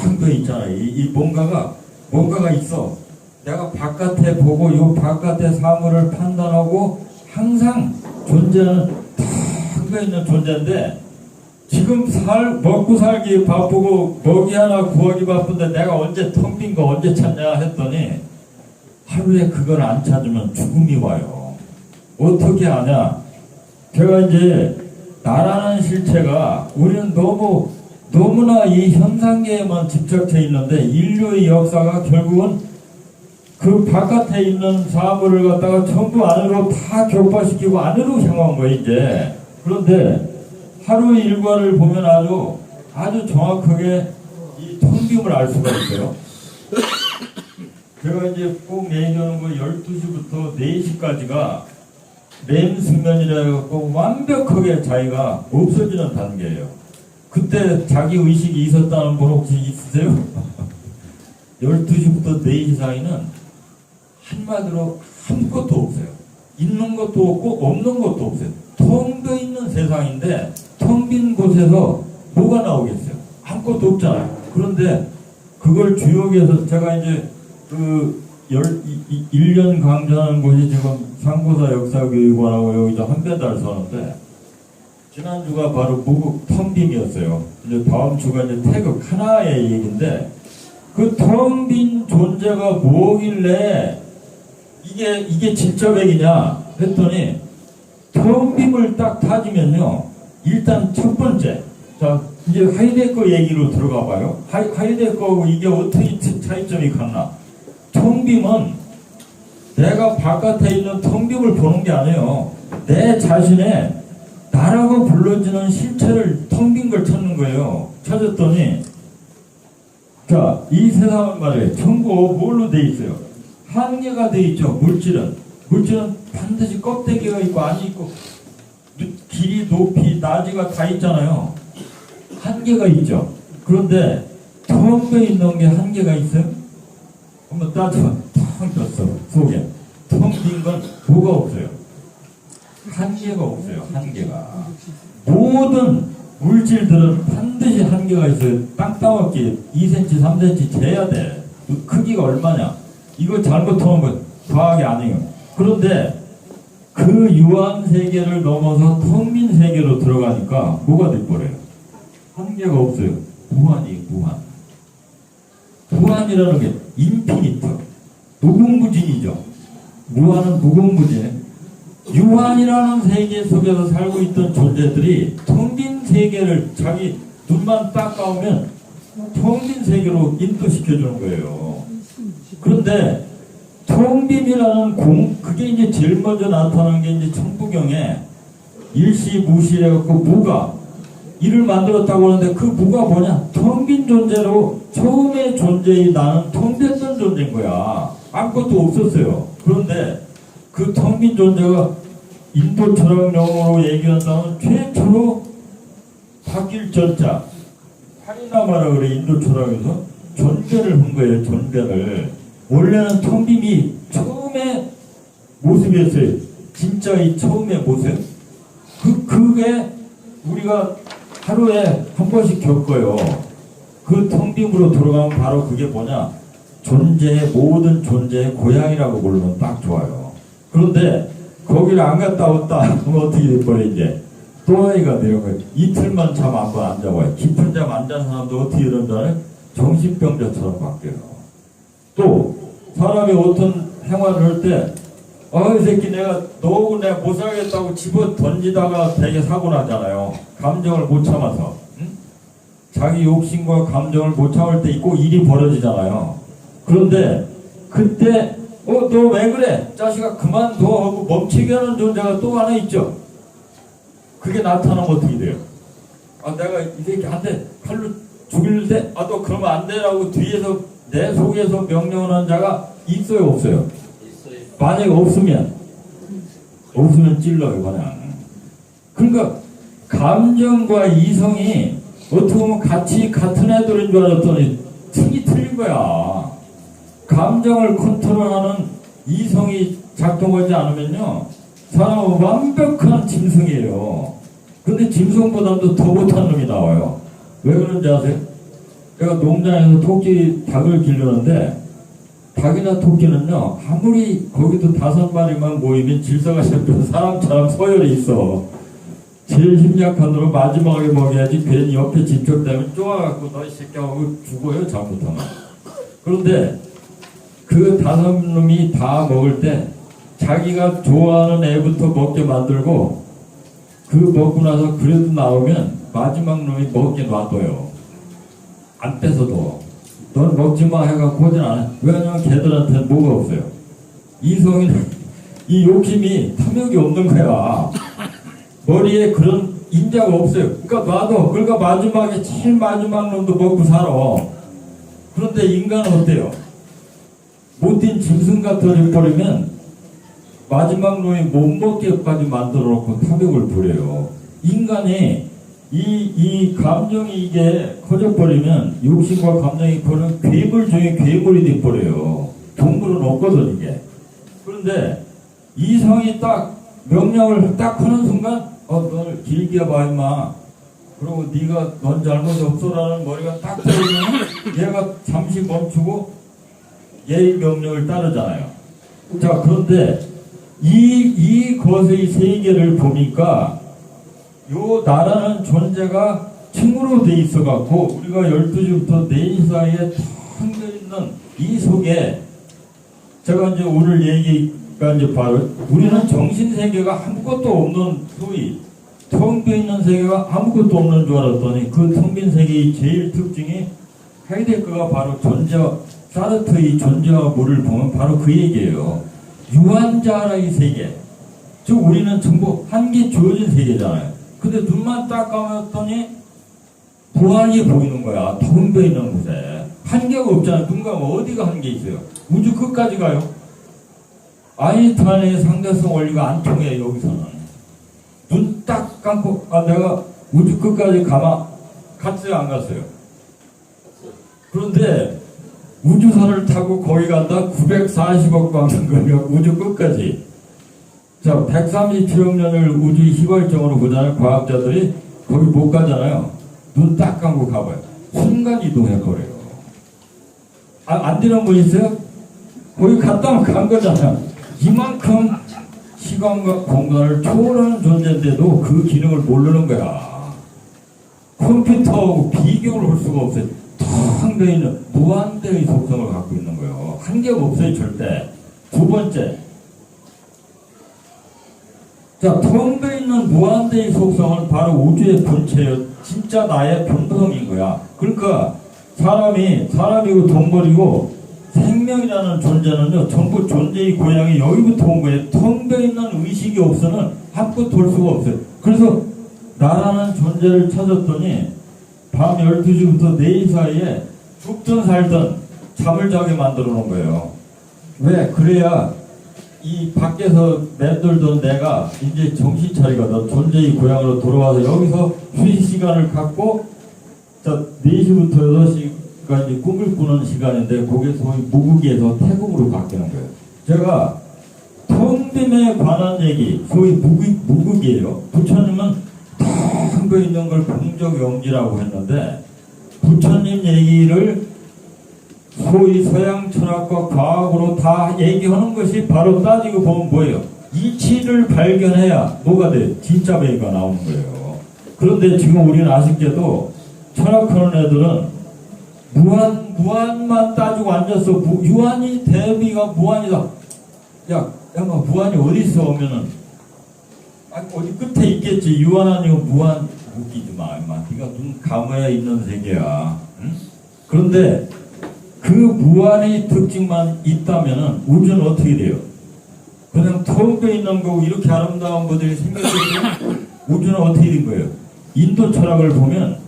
텅빈 있잖아요. 이 뭔가가 있어. 내가 바깥에 보고 이 바깥의 사물을 판단하고 항상 존재는 텅빈 있는 존재인데 지금 먹고 살기 바쁘고 먹이 하나 구하기 바쁜데 내가 언제 텅 빈 거 언제 찾냐 했더니 하루에 그걸 안 찾으면 죽음이 와요. 어떻게 하냐? 제가 이제 나라는 실체가 우리는 너무나 이 현상계에만 집착해 있는데 인류의 역사가 결국은 그 바깥에 있는 사물을 갖다가 전부 안으로 다 격파시키고 안으로 향한 거예요 이제. 그런데 하루 일과를 보면 아주 정확하게 이 텅빔을 알 수가 있어요. 제가 이제 꼭 얘기하는 거 12시부터 4시까지가 렘 수면이라 해갖고 완벽하게 자기가 없어지는 단계예요. 그때 자기 의식이 있었다는 분 혹시 있으세요? 12시부터 4시 사이는 한마디로 아무것도 없어요. 있는 것도 없고 없는 것도 없어요. 텅 빈 있는 세상인데 텅 빈 곳에서 뭐가 나오겠어요? 아무것도 없잖아요. 그런데 그걸 주역에서 제가 이제 1년 강좌하는 곳이 지금 상고사 역사교육원하고 여기서 한 배달 서는데 지난주가 바로 무국 텅빔이었어요. 이제 다음 주가 이제 태극 하나의 얘기인데 그 텅 빈 존재가 뭐길래 이게 질자백이냐 했더니 텅 빔을 딱 따지면요. 일단 첫 번째, 자 이제 하이데거 얘기로 들어가 봐요. 하이데거하고 이게 어떻게 차이점이 같나? 텅 빔은 내가 바깥에 있는 텅 빔을 보는 게 아니에요. 내 자신의 나라고 불러지는 실체를 텅 빈 걸 찾는 거예요. 찾았더니 자, 이 세상은 말이에요. 전부 뭘로 돼 있어요? 한계가 돼 있죠. 물질은 반드시 껍데기가 있고 안이 있고 길이 높이 낮이가 다 있잖아요. 한계가 있죠. 그런데 텅 빈 있는 게 한계가 있어요? 한번 따져봐. 텅 떴어 속에. 텅 빈 건 뭐가 없어요? 한계가 없어요. 한계가. 모든 물질들은 반드시 한계가 있어요. 땅따먹기 2cm 3cm 재야 돼. 그 크기가 얼마냐? 이거 잘못하면 건 과학이 아니에요. 그런데 그 유한 세계를 넘어서 텅 빈 세계로 들어가니까 뭐가 돼버려요? 한계가 없어요. 무한이에요. 무한이라는 게 인피니트, 무궁무진이죠. 무한은 무궁무진. 유한이라는 세계 속에서 살고 있던 존재들이 텅 빈 세계를 자기 눈만 딱 감으면 텅 빈 세계로 인도시켜주는 거예요. 그런데 텅 빈이라는 그게 이제 제일 먼저 나타나는 게 이제 천부경에 일시무실해갖고 무가 이를 만들었다고 하는데 그 무가 뭐냐? 텅 빈 존재로 처음에 존재의 나는 텅 빈던 존재인 거야. 아무것도 없었어요. 그런데 그 텅 빈 존재가 인도 철학용어로 얘기한다면 최초로 바뀔 전자 파리나마라 그래. 인도 철학에서 존재를 한 거예요. 존재를. 원래는 텅 빈이 처음에 모습이었어요. 진짜의 처음의 모습. 그게 우리가 하루에 한 번씩 겪어요. 그 텅 빈으로 들어가면 바로 그게 뭐냐? 모든 존재의 고향이라고 부르면 딱 좋아요. 그런데 거기를 안 갔다 왔다 그러면 어떻게 될거야 이제? 또라이가 되는 거예요. 이틀만 잠 한번 안 자봐요. 깊은 잠 안 잔 사람도 어떻게 이런다는 정신병자처럼 바뀌어요. 또 사람이 어떤 생활을 할 때 이 새끼 내가 너하고 내가 못 살겠다고 집어 던지다가 되게 사고 나잖아요. 감정을 못 참아서. 응? 자기 욕심과 감정을 못 참을 때 있고 일이 벌어지잖아요. 그런데 그때 너 왜 그래? 자식아 그만둬 하고 멈추게 하는 존재가 또 하나 있죠. 그게 나타나면 어떻게 돼요? 내가 이 새끼 한 대 칼로 죽일때 너 그러면 안 돼라고 뒤에서 내 속에서 명령을 하는 자가 있어요 없어요? 만약에 없으면 찔러요 그냥. 그러니까 감정과 이성이 어떻게 보면 같은 애들인 줄 알았더니 틀이 틀린 거야. 감정을 컨트롤하는 이성이 작동하지 않으면요 사람은 완벽한 짐승이에요. 근데 짐승보다도 더 못한 놈이 나와요. 왜 그런지 아세요? 제가 농장에서 닭을 기르는데 닭이나 토끼는요 아무리 거기도 5마리만 모이면 질서가 잡혀 사람처럼 서열이 있어. 제일 힘약한 놈을 마지막에 먹여야지 괜히 옆에 집적되면 쪼아갖고 너 이 새끼하고 죽어요 잘못하면. 그런데 그 5놈이 다 먹을 때 자기가 좋아하는 애부터 먹게 만들고 그 먹고 나서 그래도 나오면 마지막 놈이 먹게 놔둬요. 안 뺏어도. 넌 먹지마 해갖고 오진 않아. 왜냐면 걔들한테는 뭐가 없어요. 이성이는 이 욕심이 탐욕이 없는 거야. 머리에 그런 인자가 없어요. 그러니까 놔둬. 그러니까 마지막에 제일 마지막 놈도 먹고 살아. 그런데 인간은 어때요? 못된 짐승 같은 버리면 마지막 놈이 못 먹게까지 만들어 놓고 탐욕을 부려요. 인간이 이 감정이 이게 커져버리면 욕심과 감정이 커는 괴물 중에 괴물이 돼버려요. 동물은 없거든 이게. 그런데 이성이 딱 명령을 딱 하는 순간 널 길게 봐 임마. 그리고 네가 넌 잘못이 없어라는 머리가 딱 들리면 얘가 잠시 멈추고 얘의 명령을 따르잖아요. 자 그런데 이 것의 세계를 보니까 요 나라는 존재가 층으로 돼 있어 갖고 우리가 12시부터 4시 사이에 텅 져 있는 이 속에 제가 이제 오늘 얘기가 이제 바로 우리는 정신 세계가 아무것도 없는 소위 텅 빈 있는 세계가 아무것도 없는 줄 알았더니 그 텅 빈 세계의 제일 특징이 하이데거가 바로 사르트의 존재와 물을 보면 바로 그 얘기예요. 유한자라의 세계. 즉 우리는 전부 한계 주어진 세계잖아요. 근데 눈만 딱 감았더니 무한이 보이는 거야. 텅 빈 있는 곳에. 한계가 없잖아요. 눈 감으면 어디가 한계 있어요? 우주 끝까지 가요. 아인슈타인의 상대성 원리가 안 통해 여기서는. 눈 딱 감고 내가 우주 끝까지 갔어요 안 갔어요? 그런데 우주선을 타고 거기 간다 940억 광년 거리가 우주 끝까지. 자 137억 년을 우주 희발적으로 보자는 과학자들이 거기 못 가잖아요. 눈 딱 감고 가봐요. 순간 이동해버려요. 안 되는 분 있어요? 거기 갔다 간 거잖아요. 이만큼 시간과 공간을 초월하는 존재인데도 그 기능을 모르는 거야. 컴퓨터하고 비교를 할 수가 없어요. 텅 비어있는 무한대의 속성을 갖고 있는 거예요. 한계가 없어요 절대. 두 번째, 자 텅 비어있는 무한대의 속성은 바로 우주의 본체예요. 진짜 나의 본성인 거야. 그러니까 사람이고 동물이고 생명이라는 존재는요 전부 존재의 고향이 여기부터 온 거예요. 텅 비어있는 의식이 없으면 아무것도 할 수가 없어요. 그래서 나라는 존재를 찾았더니 밤 12시부터 4시 사이에 죽든 살든 잠을 자게 만들어 놓은 거예요. 왜? 그래야 이 밖에서 맴돌던 내가 이제 정신 차리거든. 존재의 고향으로 돌아와서 여기서 휴식 시간을 갖고 4시부터 6시가 이제 꿈을 꾸는 시간인데 그게 소위 무국에서 태국으로 바뀌는 거예요. 제가 텅빔에 관한 얘기, 소위 무국이에요. 부처님은 텅 비어 있는 걸 공적영지라고 했는데 부처님 얘기를 소위 서양 철학과 과학으로 다 얘기하는 것이 바로 따지고 보면 뭐예요? 이치를 발견해야 뭐가 돼? 진짜 배가 나오는 거예요. 그런데 지금 우리는 아쉽게도 철학하는 애들은 무한만 따지고 앉았어. 유한이 대비가 무한이다. 야, 무한이 어디 있어? 오면은 어디 끝에 있겠지. 유한 아니고 무한. 웃기지 마, 임마. 네가 눈 감아야 있는 세계야. 응? 그런데 그 무한의 특징만 있다면은 우주는 어떻게 돼요? 그냥 텅 빈 있는 거고 이렇게 아름다운 것들이 생겼을 때 우주는 어떻게 된 거예요? 인도 철학을 보면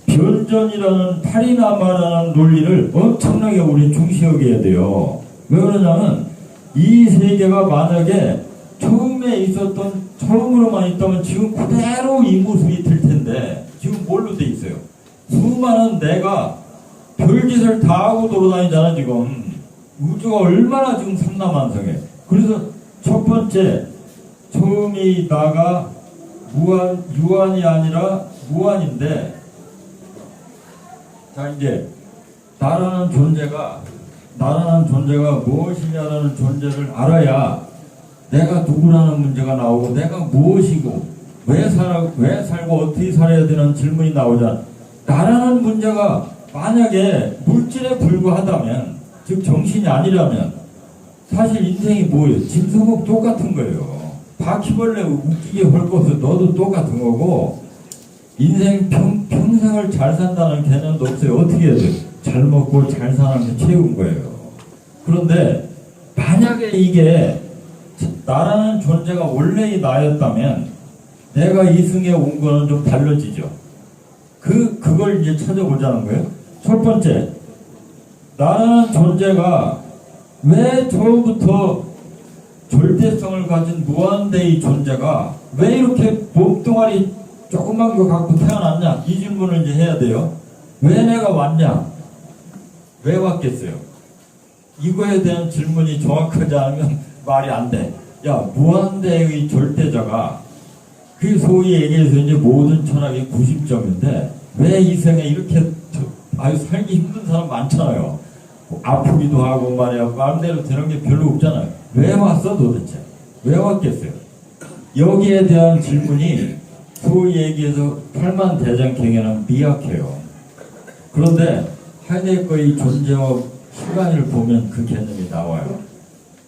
변전이라는 파리나마라는 논리를 엄청나게 우리 중시 여겨야 돼요. 왜 그러냐면 이 세계가 만약에 처음에 있었던 처음으로만 있다면 지금 그대로 이 모습이 될 텐데 지금 뭘로 돼 있어요? 수많은 내가 별짓을 다 하고 돌아다니잖아 지금. 우주가 얼마나 지금 삼라만성해. 그래서 첫 번째 처음이 나가 유한이 아니라 무한인데, 자 이제 나라는 존재가 무엇이냐라는 존재를 알아야 내가 누구라는 문제가 나오고 내가 무엇이고 왜 살고 어떻게 살아야 되는 질문이 나오잖아. 나라는 문제가 만약에 물질에 불과하다면, 즉 정신이 아니라면 사실 인생이 뭐예요? 짐승하고 똑같은 거예요. 바퀴벌레 웃기게 헐거서 너도 똑같은 거고, 인생 평생을 잘 산다는 개념도 없어요. 어떻게 해야 돼요? 잘 먹고 잘 사는 게 최고인 거예요. 그런데 만약에 이게 나라는 존재가 원래의 나였다면 내가 이승에 온 거는 좀 달라지죠. 그걸 이제 찾아보자는 거예요. 첫 번째, 나라는 존재가 왜 처음부터 절대성을 가진 무한대의 존재가 왜 이렇게 몸뚱아리 조그만 거 갖고 태어났냐? 이 질문을 이제 해야 돼요. 왜 내가 왔냐? 왜 왔겠어요? 이거에 대한 질문이 정확하지 않으면 말이 안 돼. 야, 무한대의 절대자가 그 소위 얘기해서 이제 모든 철학의 90점인데 왜 이 생에 이렇게 아유 살기 힘든 사람 많잖아요. 아프기도 하고 말이야 마음대로 되는 게 별로 없잖아요. 왜 왔어 도대체? 왜 왔겠어요? 여기에 대한 질문이 소위 얘기해서 팔만대장경에는 미약해요. 그런데 하이데거의 존재와 시간을 보면 그 개념이 나와요.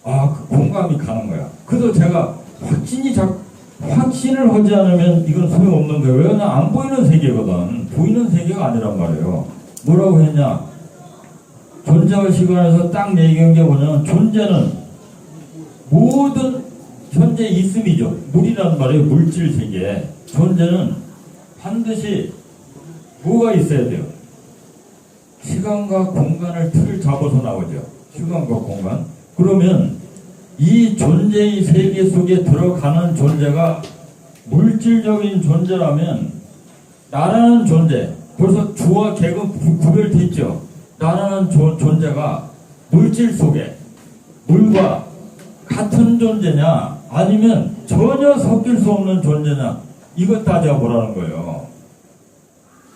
그 공감이 가는 거야. 그래도 제가 확신을 하지 않으면 이건 소용없는 거예요. 왜냐면 안 보이는 세계거든. 보이는 세계가 아니란 말이에요. 뭐라고 했냐? 존재와 시간에서 딱 얘기한 게 뭐냐면 존재는 모든 현재 있음이죠. 물이란 말이에요. 물질 세계. 존재는 반드시 뭐가 있어야 돼요? 시간과 공간을 틀을 잡아서 나오죠. 시간과 공간. 그러면 이 존재의 세계 속에 들어가는 존재가 물질적인 존재라면 나라는 존재, 벌써 주와 객은 구별돼 있죠. 나라는 존재가 물질 속에 물과 같은 존재냐 아니면 전혀 섞일 수 없는 존재냐, 이것 따져보라는 거예요.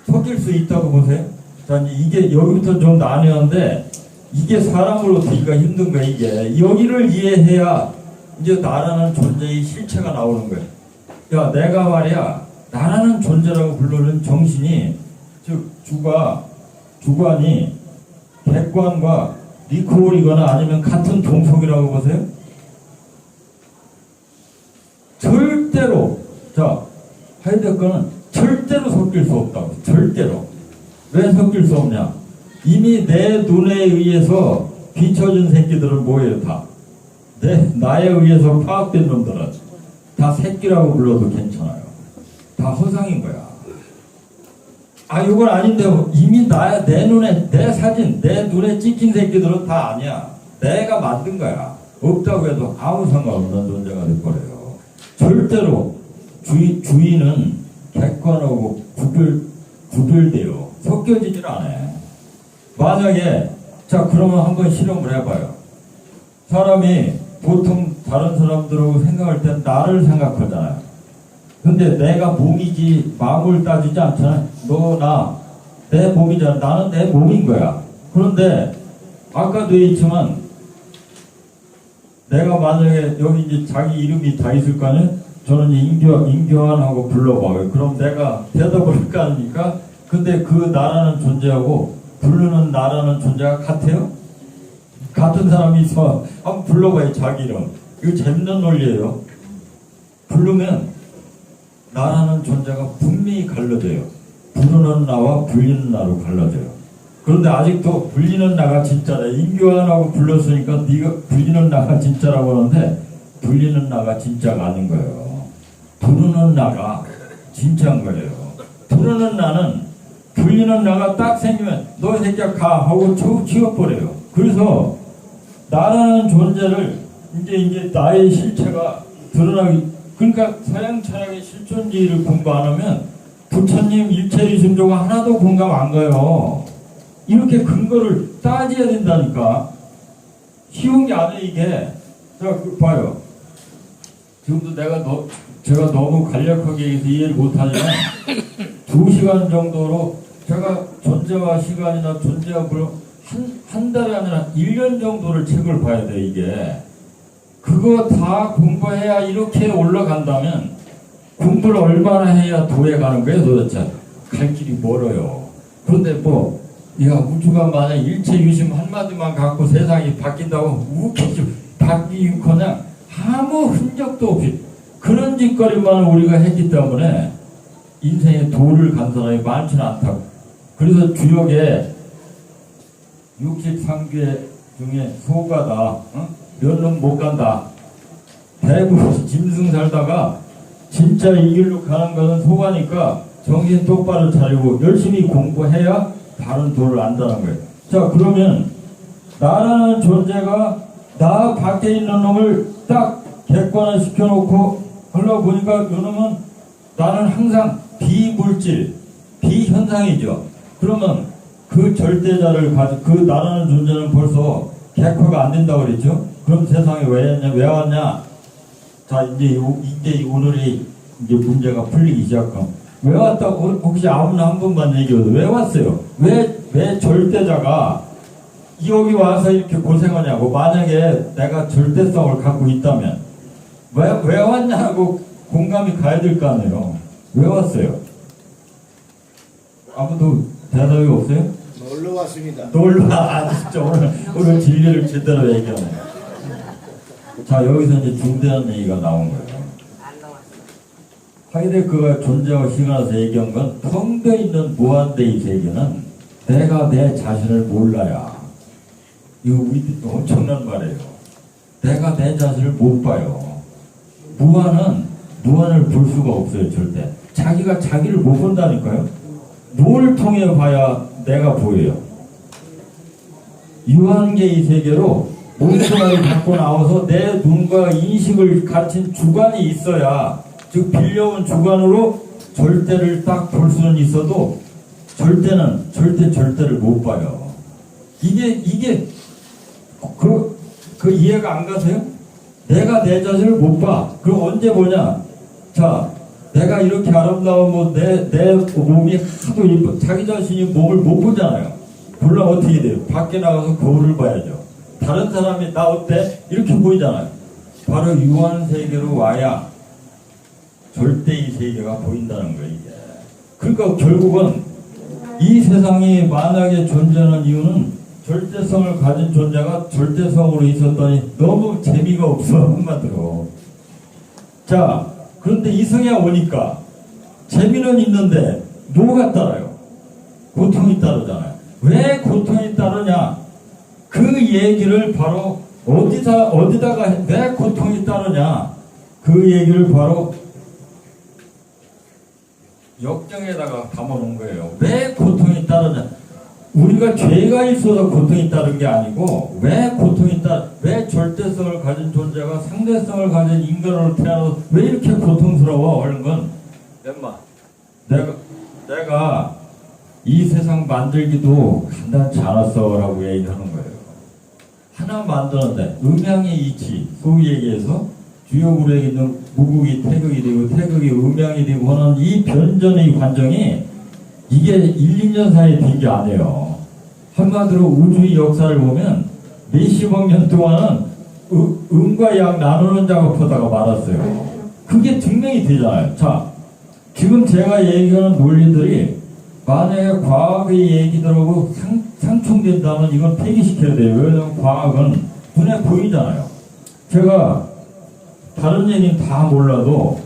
섞일 수 있다고 보세요. 자, 이게 여기부터 좀 나뉘었는데 이게 사람으로 되기가 힘든 거야. 이게 여기를 이해해야 이제 나라는 존재의 실체가 나오는 거야. 야, 내가 말이야 나라는 존재라고 부르는 정신이, 즉 주관이 객관과 리콜이거나 아니면 같은 동속이라고 보세요. 절대로, 자, 하이데거는 절대로 섞일 수 없다고. 절대로. 왜 섞일 수 없냐? 이미 내 눈에 의해서 비춰진 새끼들은 뭐예요? 다 나에 의해서 파악된 놈들은 다 새끼라고 불러도 괜찮아요. 다 허상인 거야. 이건 아닌데 이미 내 눈에, 내 사진, 내 눈에 찍힌 새끼들은 다 아니야. 내가 만든 거야. 없다고 해도 아무 상관없는 존재가 돼버려요. 절대로 주인은 객관하고 구별돼요. 섞여지질 않아요. 만약에, 자, 그러면 한번 실험을 해봐요. 사람이 보통 다른 사람들하고 생각할 땐 나를 생각하잖아요. 근데 내가 몸이지 마음을 따지지 않잖아요. 내 몸이잖아. 나는 내 몸인 거야. 그런데 아까도 얘기했지만 내가 만약에 여기 이제 자기 이름이 다 있을 거 아니에요? 저는 임교환하고 불러봐요. 그럼 내가 대답을 할까 하니까, 근데 그 나라는 존재하고 부르는 나라는 존재가 같아요? 같은 사람이 있어. 한번 불러봐요, 자기 이름. 이거 재밌는 논리예요. 부르면 나라는 존재가 분명히 갈라져요. 부르는 나와 불리는 나로 갈라져요. 그런데 아직도 불리는 나가 진짜다. 인교환하고 불렀으니까 네가 불리는 나가 진짜라고 하는데 불리는 나가 진짜가 아닌 거예요. 부르는 나가 진짜인 거예요. 부르는 나는 불리는 나가 딱 생기면 너 이 새끼야 가 하고 치워버려요. 그래서 나라는 존재를 이제 나의 실체가 드러나기, 그러니까 서양 철학의 실존주의를 공부 안 하면 부처님 일체이심조가 하나도 공감 안 가요. 이렇게 근거를 따져야 된다니까. 쉬운 게 아니에요 이게. 자 봐요. 지금도 제가 너무 간략하게 얘기해서 이해를 못하지만 2시간 정도로 제가 존재와 시간이나 존재와 물론 한 달이 아니라 1년 정도를 책을 봐야 돼 이게. 그거 다 공부해야 이렇게 올라간다면 공부를 얼마나 해야 도에 가는 거예요 도대체. 갈 길이 멀어요. 그런데 뭐 우주가 만약 일체 유심 한마디만 갖고 세상이 바뀐다고 웃기지 바뀌고 그냥 아무 흔적도 없이 그런 짓거리만 우리가 했기 때문에 인생에 도를 간 사람이 많지는 않다고. 그래서 주역에 63개 중에 소가다. 몇 놈 못 간다. 대부분 짐승 살다가 진짜 이 길로 가는 것은 소가니까 정신 똑바로 차리고 열심히 공부해야 바른 도를 안다는 거예요. 자 그러면 나라는 존재가 나 밖에 있는 놈을 딱 객관화 시켜놓고 하려고 보니까 이놈은 나는 항상 비물질, 비현상이죠. 그러면 그 절대자를 가지고 그 나라는 존재는 벌써 객화가 안 된다고 그랬죠. 그럼 세상에 왜 왔냐? 자 이제 오늘이 이제 문제가 풀리기 시작함. 왜 왔다고 혹시 아무나 한 번만 얘기해도 왜 왔어요? 왜 절대자가 여기 와서 이렇게 고생하냐고. 만약에 내가 절대성을 갖고 있다면 왜 왔냐고 공감이 가야 될 거 아니에요. 왜 왔어요? 아무도 대답이 없어요? 놀러 왔습니다. 놀러 진짜 오늘 진리를 제대로 얘기하네. 자 여기서 이제 중대한 얘기가 나온 거예요. 하이데크가 존재와 시간에서 얘기한 건 텅 빈 있는 무한대의 세계는 내가 내 자신을 몰라야. 이거 엄청난 말이에요. 내가 내 자신을 못 봐요. 무한을 볼 수가 없어요 절대. 자기가 자기를 못 본다니까요. 뭘 통해 봐야 내가 보여요. 유한계의 세계로 몸뚱아리 갖고 나와서 내 눈과 인식을 갖춘 주관이 있어야, 즉 빌려온 주관으로 절대를 딱 볼 수는 있어도 절대는 절대를 못 봐요. 이게 그 이해가 안 가세요? 내가 내 자신을 못 봐. 그럼 언제 보냐? 자, 내가 이렇게 아름다운 내 몸이 하도 예뻐. 자기 자신이 몸을 못 보잖아요. 보려면 어떻게 돼요? 밖에 나가서 거울을 봐야죠. 다른 사람이 나 어때? 이렇게 보이잖아요. 바로 유한 세계로 와야 절대의 세계가 보인다는 거예요. 이게. 그러니까 결국은 이 세상이 만약에 존재하는 이유는 절대성을 가진 존재가 절대성으로 있었더니 너무 재미가 없어 한마디로. 자, 그런데 이성에 오니까 재미는 있는데 뭐가 따라요? 고통이 따르잖아요. 왜 고통이 따르냐? 그 얘기를 바로 어디다가 왜 고통이 따르냐? 그 얘기를 바로 역정에다가 담아놓은 거예요. 왜 고통이 따르냐? 우리가 죄가 있어서 고통이 따른 게 아니고 왜 절대성을 가진 존재가 상대성을 가진 인간으로 태어나서 왜 이렇게 고통스러워 하는 건 내가 이 세상 만들기도 간단치 않았어 라고 얘기하는 거예요. 하나 만드는데 음양의 이치, 소위 얘기해서 주역으로 있는 무극이 태극이 되고 태극이 음양이 되고 하는 이 변전의 과정이 이게 1, 2년 사이에 된 게 아니에요. 한마디로 우주의 역사를 보면 몇십억 년 동안은 음과 양 나누는 작업하다가 말았어요. 그게 증명이 되잖아요. 자, 지금 제가 얘기하는 논리들이 만약에 과학의 얘기들하고 상충된다면 이건 폐기시켜야 돼요. 왜냐하면 과학은 눈에 보이잖아요. 제가 다른 얘기는 다 몰라도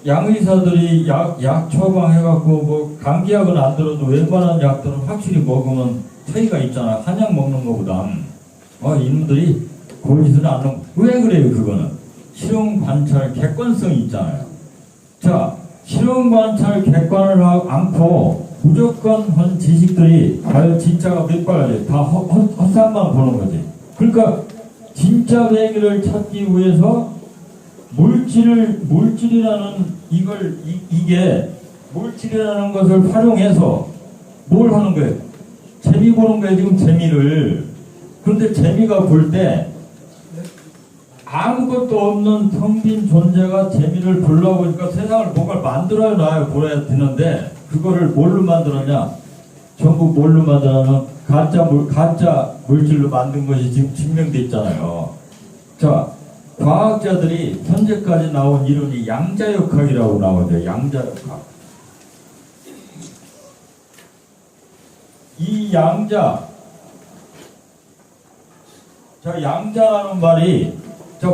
양의사들이 약 처방해갖고 뭐 감기약은 안 들어도 웬만한 약들은 확실히 먹으면 차이가 있잖아. 한약 먹는 거보다. 이놈들이 고지서는 안 넘. 왜 그래요? 그거는 실험 관찰 객관성이 있잖아요. 자, 실험 관찰 객관을 않고 무조건 한 지식들이 과연 진짜가 몇 발이지? 다 헛산만 보는 거지. 그러니까 진짜 배기를 찾기 위해서 물질이라는 이게 물질이라는 것을 활용해서 뭘 하는 거예요? 재미 보는 거예요, 지금 재미를. 그런데 재미가 볼 때 아무것도 없는 텅 빈 존재가 재미를 보려고 하니까 세상을 뭔가를 만들어야 놔요, 보여야 되는데 그거를 뭘로 만들었냐? 전부 뭘로 만들었냐면 가짜 물질로 만든 것이 지금 증명돼 있잖아요. 자, 과학자들이 현재까지 나온 이론이 양자역학이라고 나오죠. 양자역학. 이 양자라는 말이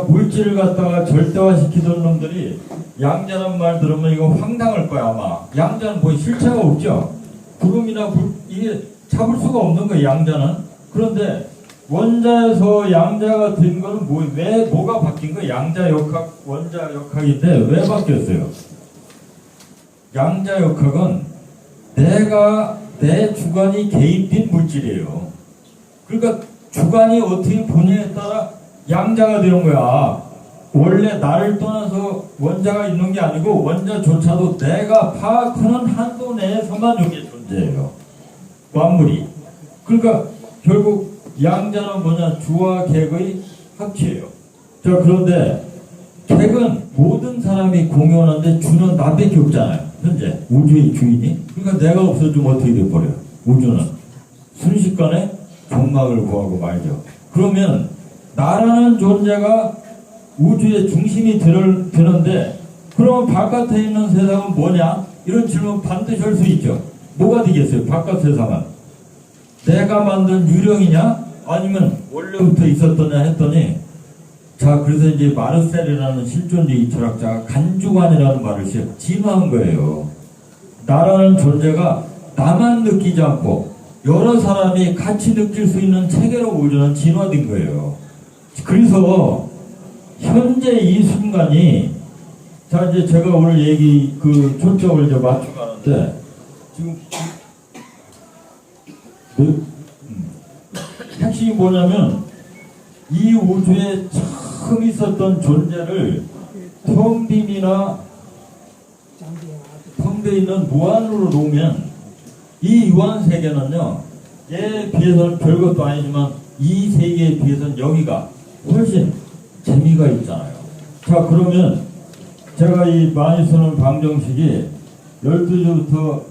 물질을 갖다가 절대화시키던 놈들이 양자란 말 들으면 이거 황당할 거야 아마. 양자는 뭐 실체가 없죠. 구름이나 이게 잡을 수가 없는 거예요, 양자는. 그런데 원자에서 양자가 된 거는 뭐가 바뀐 거예요? 양자역학, 원자역학인데 왜 바뀌었어요? 양자역학은 내 주관이 개입된 물질이에요. 그러니까 주관이 어떻게 보냐에 따라 양자가 되는 거야. 원래 나를 떠나서 원자가 있는 게 아니고 원자조차도 내가 파악하는 한도 내에서만 여기 존재해요. 만물이. 그러니까 결국 양자는 뭐냐? 주와 객의 합치예요. 자, 그런데 객은 모든 사람이 공유하는데 주는 나밖에 없잖아요. 현재 우주의 주인이. 그러니까 내가 없어지면 어떻게 돼버려요? 우주는 순식간에 종막을 구하고 말죠. 그러면 나라는 존재가 우주의 중심이 되는데 그러면 바깥에 있는 세상은 뭐냐? 이런 질문 반드시 할 수 있죠. 뭐가 되겠어요? 바깥 세상은 내가 만든 유령이냐? 아니면 원래부터 있었더냐 했더니, 자, 그래서 이제 마르셀이라는 실존주의 철학자가 간주관이라는 말을 진화한 거예요. 나라는 존재가 나만 느끼지 않고 여러 사람이 같이 느낄 수 있는 체계로 우주는 진화된 거예요. 그래서 현재 이 순간이, 자, 이제 제가 오늘 초점을 이제 맞추고 가는데, 지금 핵심이 뭐냐면 이 우주에 처음 있었던 존재를 텅 빈이나 텅 빈 있는 무한으로 놓으면 이 유한 세계는요, 얘에 비해서는 별것도 아니지만 이 세계에 비해서는 여기가 훨씬 재미가 있잖아요. 자, 그러면 제가 이 많이 쓰는 방정식이 12시부터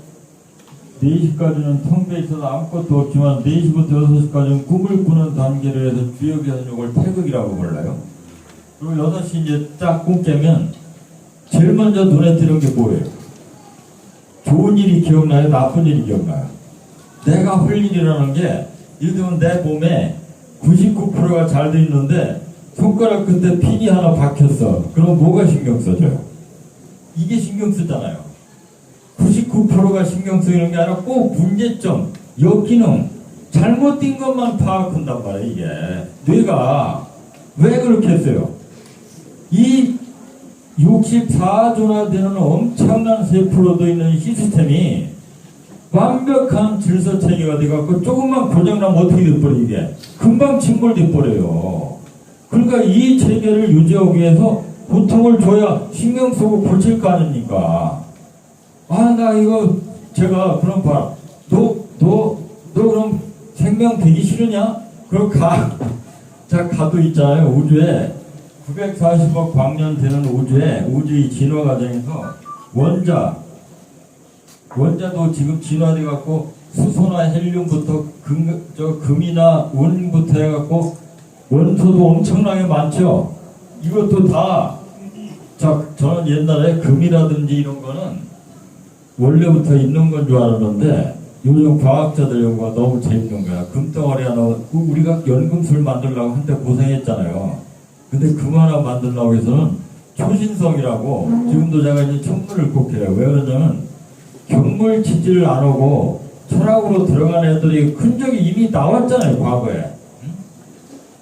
4시까지는 텅 빈 있어서 아무것도 없지만 4시부터 6시까지는 꿈을 꾸는 단계를 해서 주역에서 이걸 태극이라고 불러요. 그리고 6시 이제 딱 꿈 깨면 제일 먼저 눈에 띄는 게 뭐예요? 좋은 일이 기억나요? 나쁜 일이 기억나요? 내가 할 일이라는 게, 예를 들면 내 몸에 99%가 잘 돼 있는데 손가락 끝에 핀이 하나 박혔어. 그럼 뭐가 신경 써져요? 이게 신경 쓰잖아요. 99%가 신경 쓰이는 게 아니라 꼭 문제점, 역기능, 잘못된 것만 파악한단 말이에요. 이게 뇌가 왜 그렇게 했어요? 이 64조나 되는 엄청난 세포로 있는 시스템이 완벽한 질서 체계가 돼갖고 조금만 고장나면 어떻게 돼버려. 이게 금방 침몰돼버려요. 그러니까 이 체계를 유지하기 위해서 고통을 줘야 신경 쓰고 고칠 거 아닙니까? 나 이거 제가 그럼 봐. 너 그럼 생명 되기 싫으냐? 그럼 가. 자, 가도 있잖아요. 우주에 940억 광년 되는 우주의 진화 과정에서 원자도 지금 진화돼 갖고 수소나 헬륨부터 금이나 운부터 해갖고 원소도 엄청나게 많죠. 이것도 다, 자, 저는 옛날에 금이라든지 이런 거는 원래부터 있는 건 줄 알았는데 요즘 과학자들 연구가 너무 재밌는 거야. 금덩어리 하나, 우리가 연금술 만들려고 한때 고생했잖아요. 근데 금 하나 만들려고 해서는 초신성이라고 지금도 제가 이제 청문을 꼭 해요. 왜 그러냐면 경물 치지를 안 하고 철학으로 들어간 애들이 큰 적이 이미 나왔잖아요, 과거에.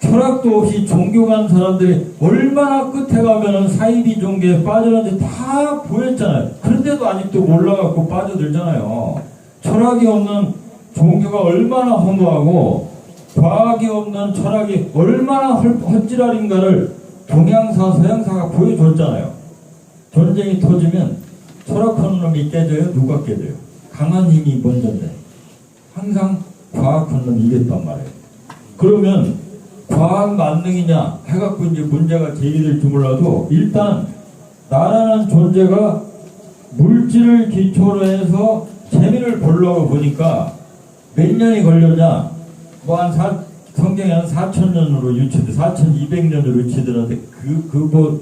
철학도 없이 종교간 사람들이 얼마나 끝에 가면은 사이비 종교에 빠졌는지 다 보였잖아요. 그런데도 아직도 몰라갖고 빠져들잖아요. 철학이 없는 종교가 얼마나 허무하고 과학이 없는 철학이 얼마나 헛지랄인가를 동양사, 서양사가 보여줬잖아요. 전쟁이 터지면 철학하는 놈이 깨져요? 누가 깨져요? 강한 힘이 먼저인데 항상 과학하는 놈이 이겼단 말이에요. 그러면 과학 만능이냐 해갖고 이제 문제가 제기될지 몰라도 일단 나라는 존재가 물질을 기초로 해서 재미를 보려고 보니까 몇 년이 걸렸냐? 뭐 성경에 한 4,000년으로 유치돼 4,200년으로 유치되는데 뭐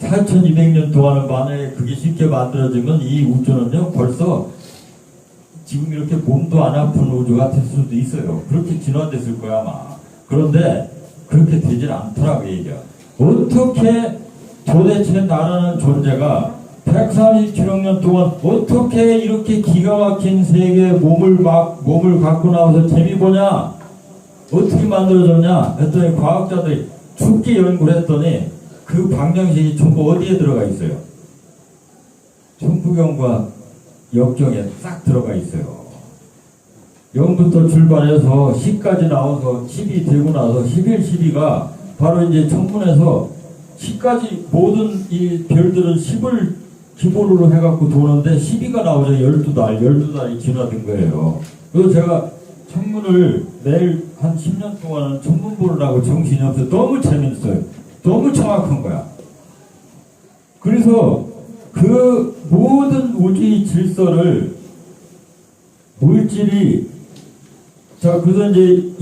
4,200년 동안은 만약에 그게 쉽게 만들어지면 이 우주는요 벌써 지금 이렇게 몸도 안 아픈 우주가 될 수도 있어요. 그렇게 진화됐을 거야 아마. 그런데 그렇게 되질 않더라고 얘기야. 어떻게 도대체 나라는 존재가 137억 년 동안 어떻게 이렇게 기가 막힌 세계의 몸을 갖고 나와서 재미 보냐? 어떻게 만들어졌냐? 했더니 과학자들이 죽게 연구를 했더니 그 방정식이 전부 어디에 들어가 있어요? 천부경과 역경에 싹 들어가 있어요. 0부터 출발해서 10까지 나와서 10이 되고 나서 11, 12가 바로 이제 천문에서 10까지 모든 이 별들은 10을 기본으로 해갖고 도는데 12가 나오죠. 12달이 진화된 거예요. 그래서 제가 천문을 매일 한 10년 동안은 천문 보느라고 정신이 없어요. 너무 재밌어요. 너무 정확한 거야. 그래서 그 모든 우주의 질서를 물질이 그래서 이제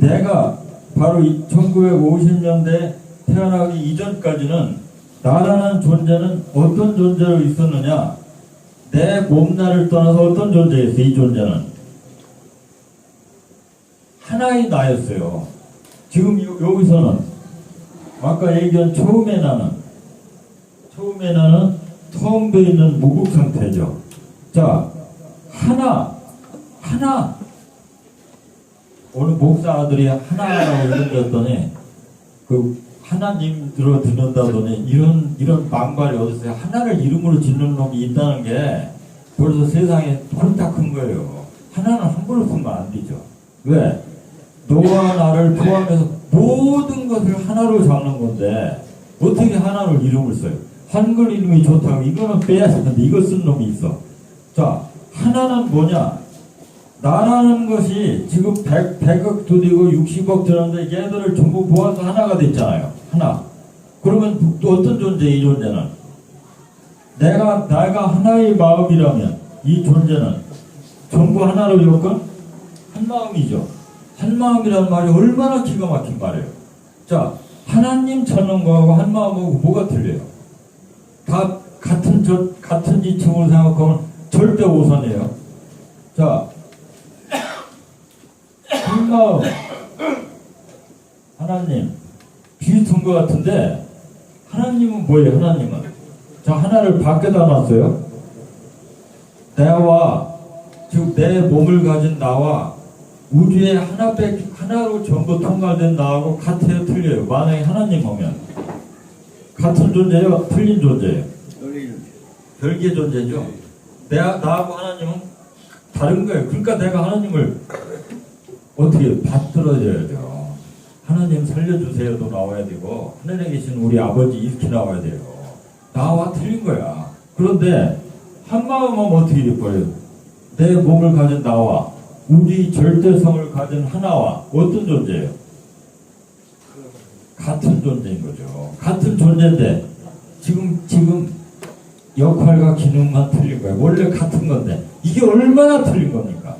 내가 바로 1950년대 태어나기 이전까지는 나라는 존재는 어떤 존재로 있었느냐? 내 몸나를 떠나서 어떤 존재였어? 이 존재는 하나의 나였어요. 지금 여기서는 아까 얘기한 처음에 나는 처음 뵈있는 무국 상태죠. 자, 하나 오늘 목사들이 하나라고 이름졌더니 그 하나님 듣는다더니 이런 망발이 어딨어요? 하나를 이름으로 짓는 놈이 있다는 게 벌써 세상에 홀딱 큰 거예요. 하나는 함부로 쓰면 안 되죠. 왜? 너와 나를 포함해서 모든 것을 하나로 잡는 건데 어떻게 하나로 이름을 써요? 한글 이름이 좋다고 이거는 빼야 되는데 이거 쓴 놈이 있어. 자, 하나는 뭐냐? 나라는 것이 지금 100억도 되고 60억 되는데 얘들을 전부 모아서 하나가 됐잖아요. 하나. 그러면 또 어떤 존재, 이 존재는? 내가 하나의 마음이라면 이 존재는 전부 하나로 여건 한 마음이죠. 한 마음이라는 말이 얼마나 기가 막힌 말이에요. 자, 하나님 찾는 거하고 한 마음하고 뭐가 틀려요? 다 같은 이층으로 생각하면 절대 오산이에요. 자, 한 마음, 하나님 비슷한 것 같은데 하나님은 뭐예요? 하나님은 자, 하나를 밖에다 놨어요. 즉 내 몸을 가진 나와 우주의 하나로 전부 통괄된 나하고 같아요? 틀려요? 만약에 하나님 오면 같은 존재예요? 틀린 존재예요? 별개 존재죠. 나하고 하나님은 다른 거예요. 그러니까 내가 하나님을 어떻게 받들어줘야죠. 하나님 살려주세요도 나와야 되고 하늘에 계신 우리 아버지 이렇게 나와야 돼요. 나와 틀린 거야. 그런데 한 마음은 어떻게 될 거예요? 내 몸을 가진 나와 우리 절대성을 가진 하나와 어떤 존재예요? 같은 존재인 거죠. 같은 존재인데 지금 역할과 기능만 틀린 거예요. 원래 같은 건데 이게 얼마나 틀린 겁니까?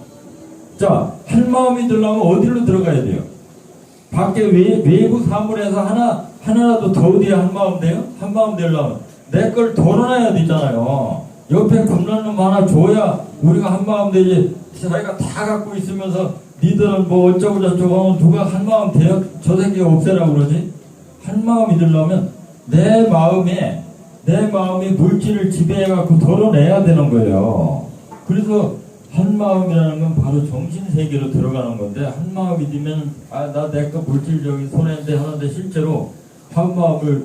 자, 한 마음이 들려면 어디로 들어가야 돼요? 밖에 외부 사물에서 하나라도 더 어디에 한 마음 돼요? 한 마음 되려면 내 걸 덜어놔야 되잖아요. 옆에 겁나는 놈 하나 줘야 우리가 한 마음 되지. 자기가 다 갖고 있으면서 니들은 뭐 어쩌고 저쩌고 하면 누가 한 마음 돼요? 저 새끼가 없애라고 그러지? 한 마음이 들려면 내 마음이 물질을 지배해갖고 덜어내야 되는 거예요. 그래서 한 마음이라는 건 바로 정신 세계로 들어가는 건데, 한 마음이 되면 나 내가 물질적인 손해인데 하는데, 실제로 한 마음을